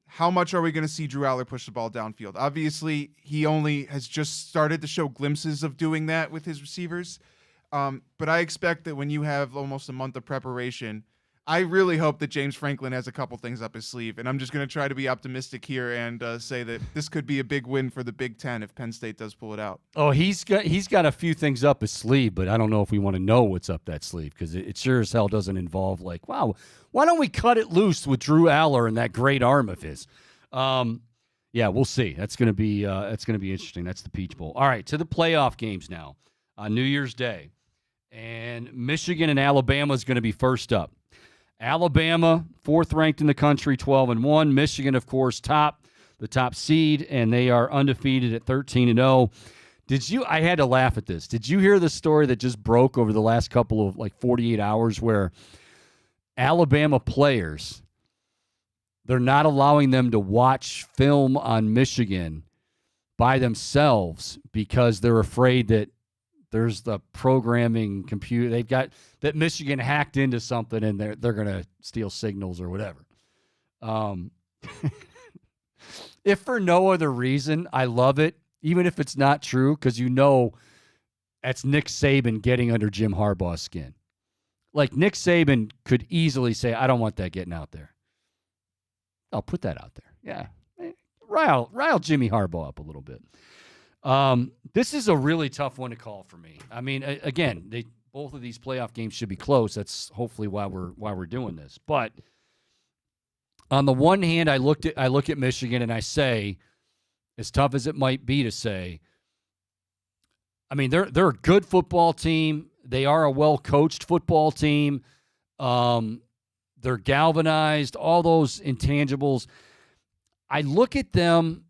How much are we going to see Drew Aller push the ball downfield? Obviously, he only has just started to show glimpses of doing that with his receivers. But I expect that when you have almost a month of preparation, I really hope that James Franklin has a couple things up his sleeve. And I'm just going to try to be optimistic here and say that this could be a big win for the Big Ten if Penn State does pull it out. Oh, he's got a few things up his sleeve, but I don't know if we want to know what's up that sleeve because it sure as hell doesn't involve like, wow, why don't we cut it loose with Drew Aller and that great arm of his? Yeah, we'll see. That's going to be interesting. That's the Peach Bowl. All right, to the playoff games now on New Year's Day, and Michigan and Alabama is going to be first up. Alabama, 4th ranked in the country, 12-1. Michigan, of course, the top seed, and they are undefeated at 13-0. I had to laugh at this. Did you hear the story that just broke over the last couple of 48 hours where Alabama players, they're not allowing them to watch film on Michigan by themselves because they're afraid that there's the programming computer. They've got that Michigan hacked into something and they're going to steal signals or whatever. If for no other reason, I love it, even if it's not true, because that's Nick Saban getting under Jim Harbaugh's skin. Like Nick Saban could easily say, I don't want that getting out there. I'll put that out there. Yeah. Rile Jimmy Harbaugh up a little bit. This is a really tough one to call for me. I mean, again, both of these playoff games should be close. That's hopefully why we're doing this. But on the one hand, I look at Michigan and I say, as tough as it might be to say, I mean, they're a good football team. They are a well-coached football team. They're galvanized, all those intangibles. I look at them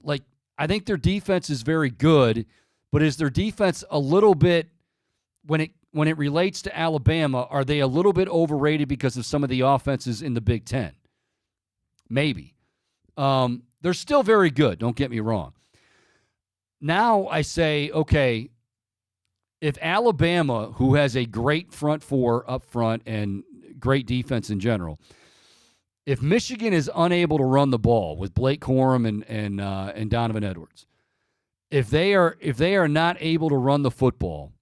like I think their defense is very good, but is their defense a little bit when it relates to Alabama, are they a little bit overrated because of some of the offenses in the Big Ten? Maybe. They're still very good, don't get me wrong. Now I say, okay, if Alabama, who has a great front four up front and great defense in general, if Michigan is unable to run the ball with Blake Corum and Donovan Edwards, if they are not able to run the football,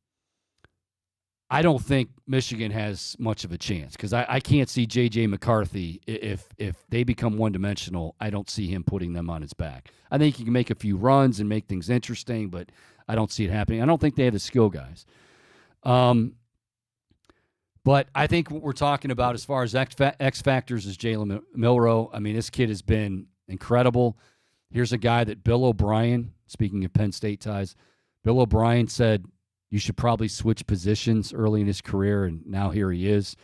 I don't think Michigan has much of a chance because I can't see J.J. McCarthy. If they become one-dimensional, I don't see him putting them on his back. I think he can make a few runs and make things interesting, but I don't see it happening. I don't think they have the skill guys. But I think what we're talking about as far as X factors is Jalen Milroe. I mean, this kid has been incredible. Here's a guy that Bill O'Brien, speaking of Penn State ties, Bill O'Brien said you should probably switch positions early in his career, and now here he is.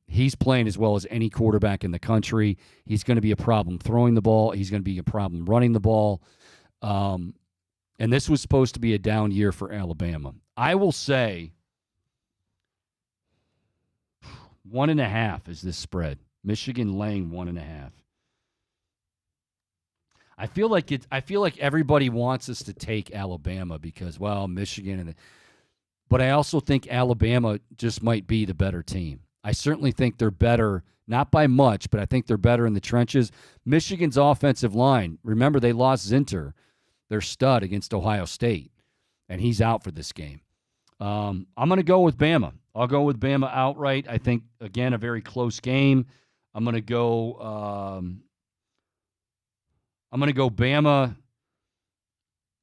He's playing as well as any quarterback in the country. He's going to be a problem throwing the ball. He's going to be a problem running the ball. And this was supposed to be a down year for Alabama. I will say 1.5 is this spread. Michigan laying 1.5. I feel like everybody wants us to take Alabama because, well, Michigan, but I also think Alabama just might be the better team. I certainly think they're better, not by much, but I think they're better in the trenches. Michigan's offensive line, remember they lost Zinter, their stud, against Ohio State, and he's out for this game. I'm going to go with Bama. I'll go with Bama outright. I think, again, a very close game. I'm going to go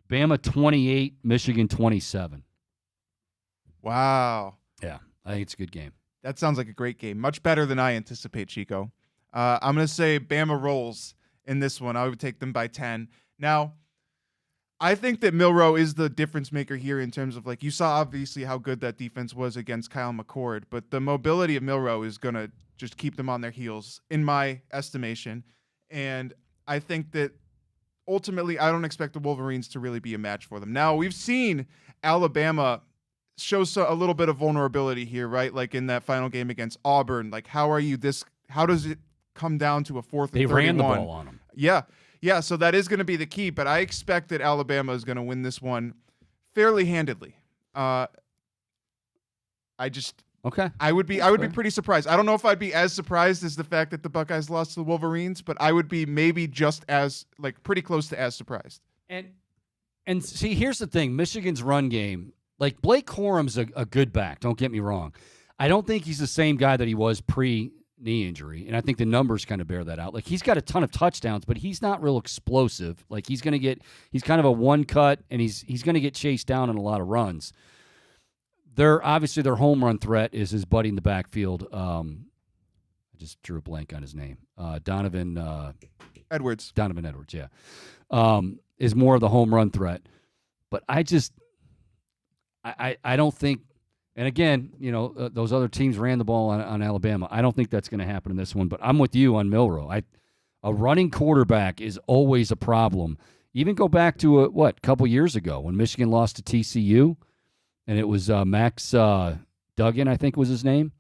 Bama 28, Michigan 27. Wow. Yeah, I think it's a good game. That sounds like a great game. Much better than I anticipate, Chico. I'm going to say Bama rolls in this one. I would take them by 10. Now, I think that Milroe is the difference maker here in terms of, like, you saw obviously how good that defense was against Kyle McCord, but the mobility of Milroe is going to just keep them on their heels, in my estimation. And I think that ultimately I don't expect the Wolverines to really be a match for them. Now, we've seen Alabama shows a little bit of vulnerability here, right? Like in that final game against Auburn. Like, how does it come down to a 4th and 31? They ran the ball on them. Yeah, so that is going to be the key, but I expect that Alabama is going to win this one fairly handedly. I would be pretty surprised. I don't know if I'd be as surprised as the fact that the Buckeyes lost to the Wolverines, but I would be maybe just as, like, pretty close to as surprised. And see, here's the thing. Michigan's run game, like, Blake Corum's a good back, don't get me wrong. I don't think he's the same guy that he was pre-knee injury, and I think the numbers kind of bear that out. Like, he's got a ton of touchdowns, but he's not real explosive. Like, he's kind of a one cut, and he's going to get chased down in a lot of runs. Obviously their home run threat is his buddy in the backfield. I just drew a blank on his name. Donovan Edwards. Donovan Edwards, yeah. Is more of the home run threat. But I don't think, and again, those other teams ran the ball on Alabama. I don't think that's going to happen in this one, but I'm with you on Milroe. A running quarterback is always a problem. Even go back to a couple years ago when Michigan lost to TCU, and it was Max Duggan, I think was his name.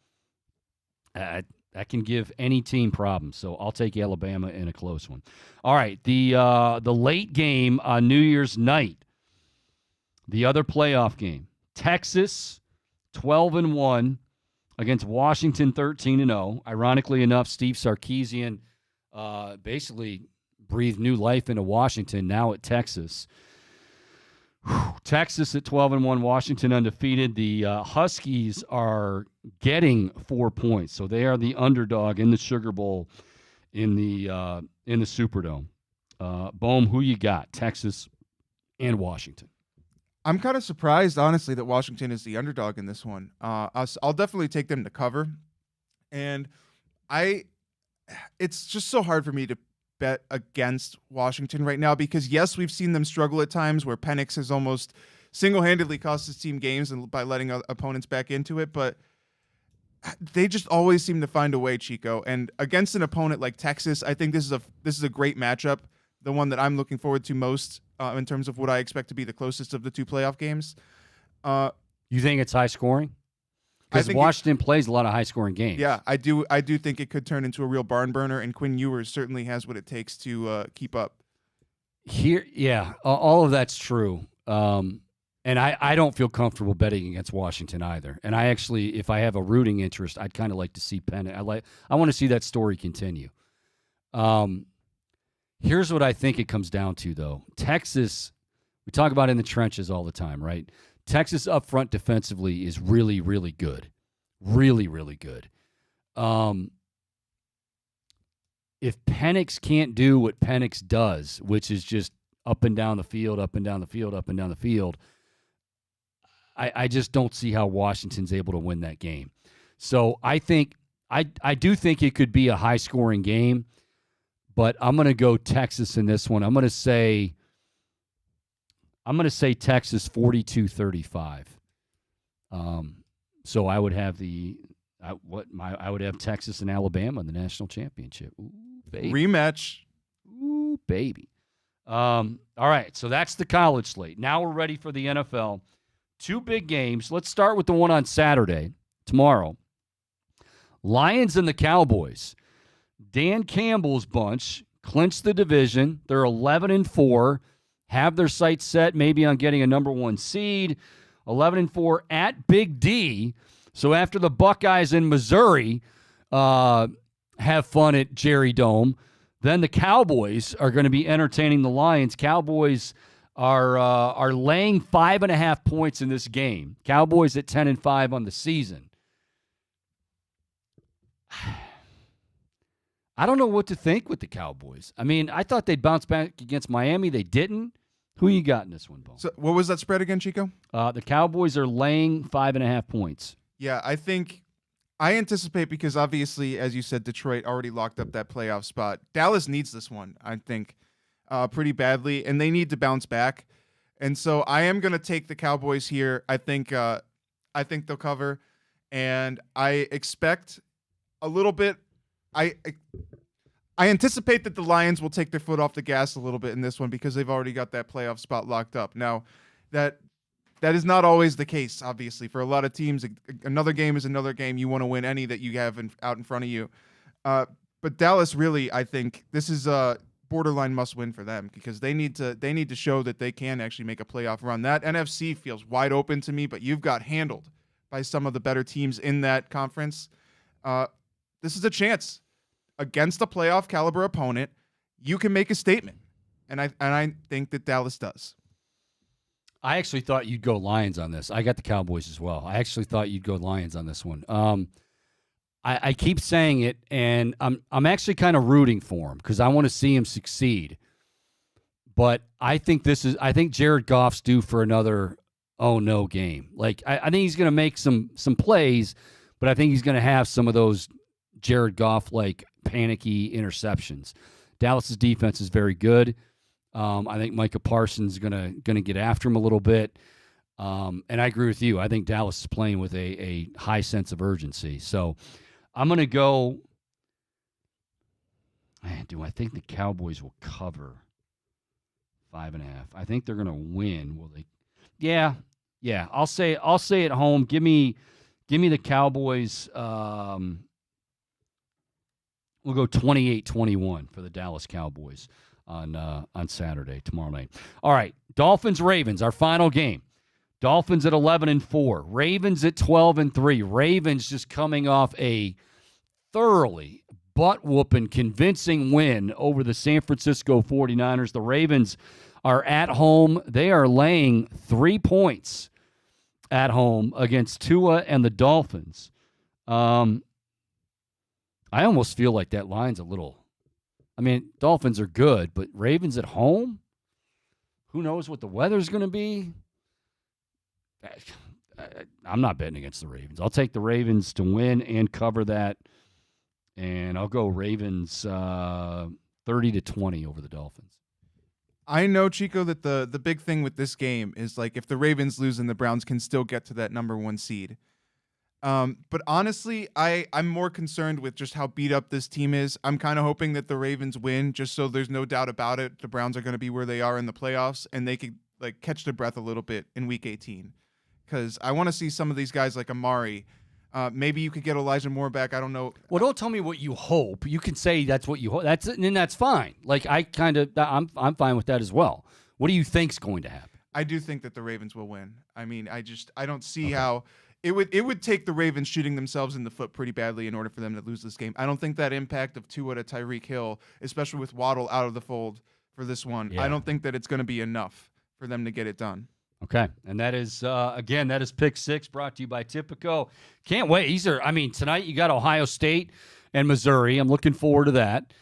That can give any team problems. So I'll take Alabama in a close one. All right, the late game on New Year's night, the other playoff game, Texas 12-1 against Washington 13-0. Ironically enough, Steve Sarkisian basically breathed new life into Washington, now at Texas. Texas at 12-1, Washington undefeated. The Huskies are getting 4 points, so they are the underdog in the Sugar Bowl in the Superdome. Bohm, who you got? Texas and Washington. I'm kind of surprised, honestly, that Washington is the underdog in this one. I'll definitely take them to cover, and it's just so hard for me to bet against Washington right now because, yes, we've seen them struggle at times where Penix has almost single-handedly cost his team games and by letting opponents back into it, but they just always seem to find a way, Chico. And against an opponent like Texas, I think this is a great matchup, the one that I'm looking forward to most in terms of what I expect to be the closest of the two playoff games. You think it's high scoring? Because Washington plays a lot of high-scoring games. Yeah, I do think it could turn into a real barn burner, and Quinn Ewers certainly has what it takes to keep up. All of that's true. And I don't feel comfortable betting against Washington either. And I actually, if I have a rooting interest, I'd kind of like to see Penn. I want to see that story continue. Here's what I think it comes down to, though. Texas, we talk about in the trenches all the time, right? Texas up front defensively is really, really good. Really, really good. If Penix can't do what Penix does, which is just up and down the field, up and down the field, up and down the field, I just don't see how Washington's able to win that game. So I think I do think it could be a high-scoring game, but I'm going to go Texas in this one. I'm going to say Texas 42-35. So I would have I would have Texas and Alabama in the national championship. Ooh, baby. Rematch. Ooh, baby. All right, so that's the college slate. Now we're ready for the NFL. Two big games. Let's start with the one on Saturday, tomorrow. Lions and the Cowboys. Dan Campbell's bunch clinched the division. They're 11-4. Have their sights set maybe on getting a number one seed. 11-4 at Big D. So after the Buckeyes in Missouri have fun at Jerry Dome, then the Cowboys are going to be entertaining the Lions. Cowboys are laying 5.5 points in this game. Cowboys at 10-5 on the season. I don't know what to think with the Cowboys. I mean, I thought they'd bounce back against Miami. They didn't. Who you got in this one, Bo? So what was that spread again, Chico? The Cowboys are laying 5.5 points. Yeah, I anticipate, because obviously, as you said, Detroit already locked up that playoff spot. Dallas needs this one, I think, pretty badly, and they need to bounce back. And so I am going to take the Cowboys here. I think they'll cover, and I expect a little bit. I anticipate that the Lions will take their foot off the gas a little bit in this one because they've already got that playoff spot locked up. Now, that is not always the case, obviously. For a lot of teams, another game is another game. You want to win any that you have out in front of you. But Dallas, really, I think this is a borderline must-win for them because they need to show that they can actually make a playoff run. That NFC feels wide open to me, but you've got handled by some of the better teams in that conference. This is a chance against a playoff caliber opponent. You can make a statement, and I think that Dallas does. I actually thought you'd go Lions on this. I got the Cowboys as well. I actually thought you'd go Lions on this one. I keep saying it, and I'm actually kind of rooting for him because I want to see him succeed. But I think Jared Goff's due for another oh-no game. Like I think he's going to make some plays, but I think he's going to have some of those Jared Goff-like panicky interceptions. Dallas's defense is very good. I think Micah Parsons is gonna get after him a little bit, and I agree with you. I think Dallas is playing with a high sense of urgency. So I'm gonna go. Man, do I think the Cowboys will cover 5.5? I think they're gonna win. Will they? Yeah. I'll say at home. Give me the Cowboys. We'll go 28-21 for the Dallas Cowboys on Saturday, tomorrow night. All right, Dolphins-Ravens, our final game. Dolphins at 11-4. Ravens at 12-3. Ravens just coming off a thoroughly butt-whooping, convincing win over the San Francisco 49ers. The Ravens are at home. They are laying 3 points at home against Tua and the Dolphins. I almost feel like that line's a little... I mean, Dolphins are good, but Ravens at home? Who knows what the weather's going to be? I'm not betting against the Ravens. I'll take the Ravens to win and cover that, and I'll go Ravens 30-20 over the Dolphins. I know, Chico, that the big thing with this game is, like, if the Ravens lose and the Browns can still get to that number 1 seed. But honestly, I'm more concerned with just how beat up this team is. I'm kind of hoping that the Ravens win, just so there's no doubt about it. The Browns are going to be where they are in the playoffs, and they could catch their breath a little bit in Week 18. Because I want to see some of these guys like Amari. Maybe you could get Elijah Moore back. I don't know. Well, don't tell me what you hope. You can say that's what you hope. That's fine. Like I'm fine with that as well. What do you think's going to happen? I do think that the Ravens will win. I mean, I don't see how. It would take the Ravens shooting themselves in the foot pretty badly in order for them to lose this game. I don't think that impact of Tua to Tyreek Hill, especially with Waddle out of the fold for this one, I don't think that it's going to be enough for them to get it done. Okay, and that is, again, that is Pick 6 brought to you by Tipico. Can't wait. Tonight you got Ohio State and Missouri. I'm looking forward to that.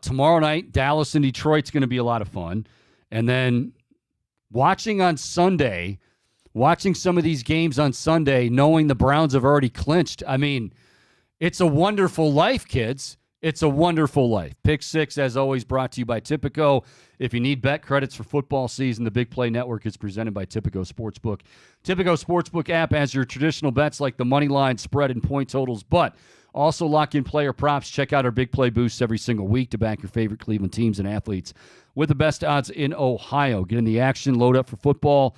Tomorrow night, Dallas and Detroit's going to be a lot of fun. And then watching some of these games on Sunday, knowing the Browns have already clinched. I mean, it's a wonderful life, kids. It's a wonderful life. Pick 6, as always, brought to you by Tipico. If you need bet credits for football season, the Big Play Network is presented by Tipico Sportsbook. Tipico Sportsbook app has your traditional bets like the money line, spread, and point totals, but also lock-in player props. Check out our Big Play boosts every single week to back your favorite Cleveland teams and athletes with the best odds in Ohio. Get in the action, load up for football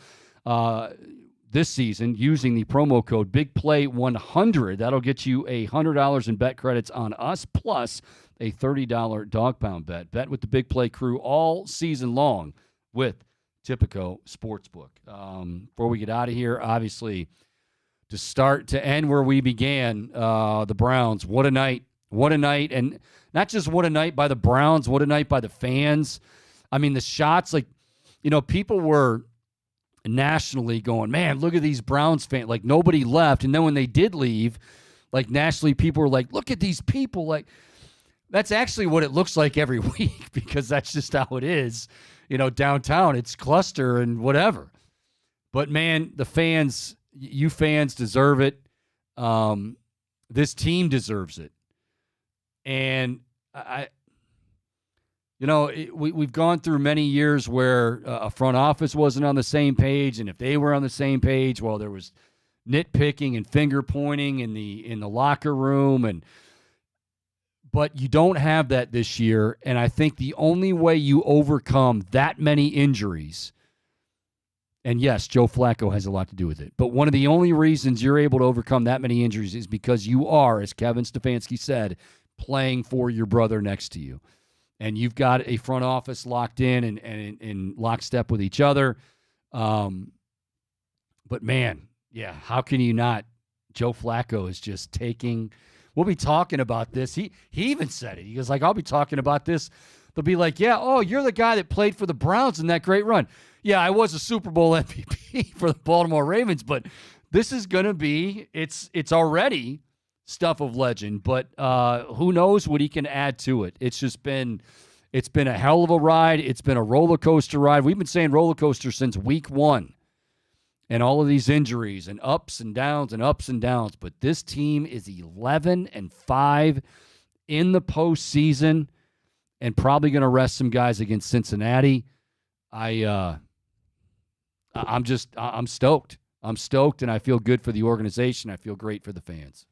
this season using the promo code BigPlay100. That'll get you $100 in bet credits on us, plus a $30 dog pound bet. Bet with the Big Play crew all season long with Tipico Sportsbook. Before we get out of here, obviously, to start to end where we began, the Browns. What a night. What a night. And not just what a night by the Browns, what a night by the fans. I mean, the shots, people were nationally going, man, look at these Browns fans. Like, nobody left. And then when they did leave, nationally, people were like, look at these people. Like, that's actually what it looks like every week because that's just how it is downtown. It's cluster and whatever. But, man, you fans deserve it. This team deserves it. And we've gone through many years where a front office wasn't on the same page, and if they were on the same page, well, there was nitpicking and finger pointing in the locker room, but you don't have that this year. And I think the only way you overcome that many injuries, and yes, Joe Flacco has a lot to do with it, but one of the only reasons you're able to overcome that many injuries is because you are, as Kevin Stefanski said, playing for your brother next to you. And you've got a front office locked in and in lockstep with each other. But, man, yeah, how can you not? Joe Flacco is just taking – we'll be talking about this. He even said it. He goes, I'll be talking about this. They'll be like, yeah, oh, you're the guy that played for the Browns in that great run. Yeah, I was a Super Bowl MVP for the Baltimore Ravens, but this is going to be – it's already – stuff of legend, but who knows what he can add to it. It's been a hell of a ride. It's been a roller coaster ride. We've been saying roller coaster since week 1, and all of these injuries and ups and downs. But this team is 11-5 in the postseason, and probably going to rest some guys against Cincinnati. I'm stoked. I'm stoked, and I feel good for the organization. I feel great for the fans.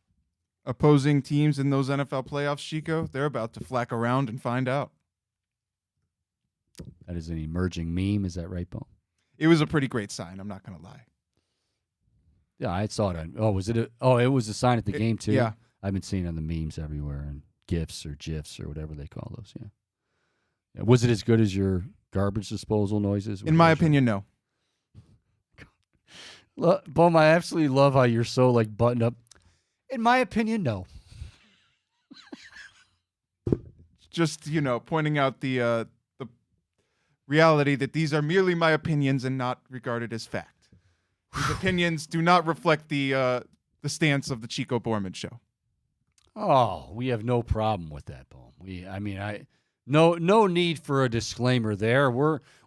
Opposing teams in those NFL playoffs, Chico, they're about to flack around and find out. That is an emerging meme. Is that right, Bo? It was a pretty great sign. I'm not going to lie. Yeah, I saw it. It was a sign at the game, too? Yeah. I've been seeing it on the memes everywhere and GIFs or GIFs or whatever they call those, yeah. Was it as good as your garbage disposal noises? In my opinion, no. Bo, I absolutely love how you're so, buttoned up. In my opinion, no. Just, pointing out the reality that these are merely my opinions and not regarded as fact. These opinions do not reflect the stance of the Chico Borman Show. Oh, we have no problem with that, Bo. No need for a disclaimer there.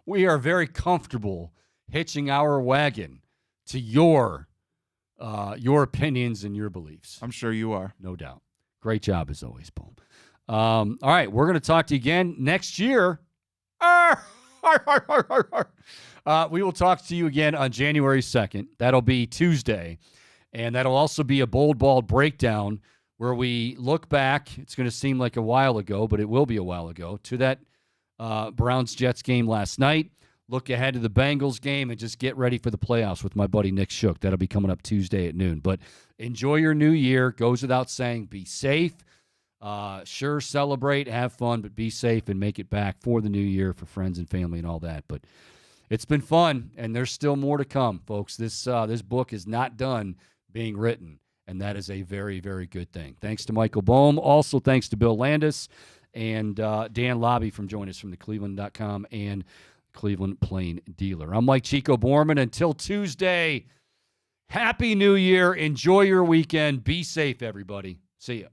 We are very comfortable hitching our wagon to your opinions and your beliefs. I'm sure you are. No doubt. Great job as always, Boom. All right, we're going to talk to you again next year. We will talk to you again on January 2nd. That'll be Tuesday. And that'll also be a Bold Ball breakdown where we look back. It's going to seem like a while ago, but it will be a while ago, to that Browns-Jets game last night. Look ahead to the Bengals game and just get ready for the playoffs with my buddy Nick Shook. That'll be coming up Tuesday at noon. But enjoy your new year. Goes without saying. Be safe. Sure, celebrate, have fun, but be safe and make it back for the new year for friends and family and all that. But it's been fun, and there's still more to come, folks. This book is not done being written, and that is a very, very good thing. Thanks to Michael Bohm. Also, thanks to Bill Landis and Dan Lobby from joining us from the Cleveland.com and Cleveland Plain Dealer. I'm Mike Chico Borman. Until Tuesday, Happy New Year. Enjoy your weekend. Be safe, everybody. See ya.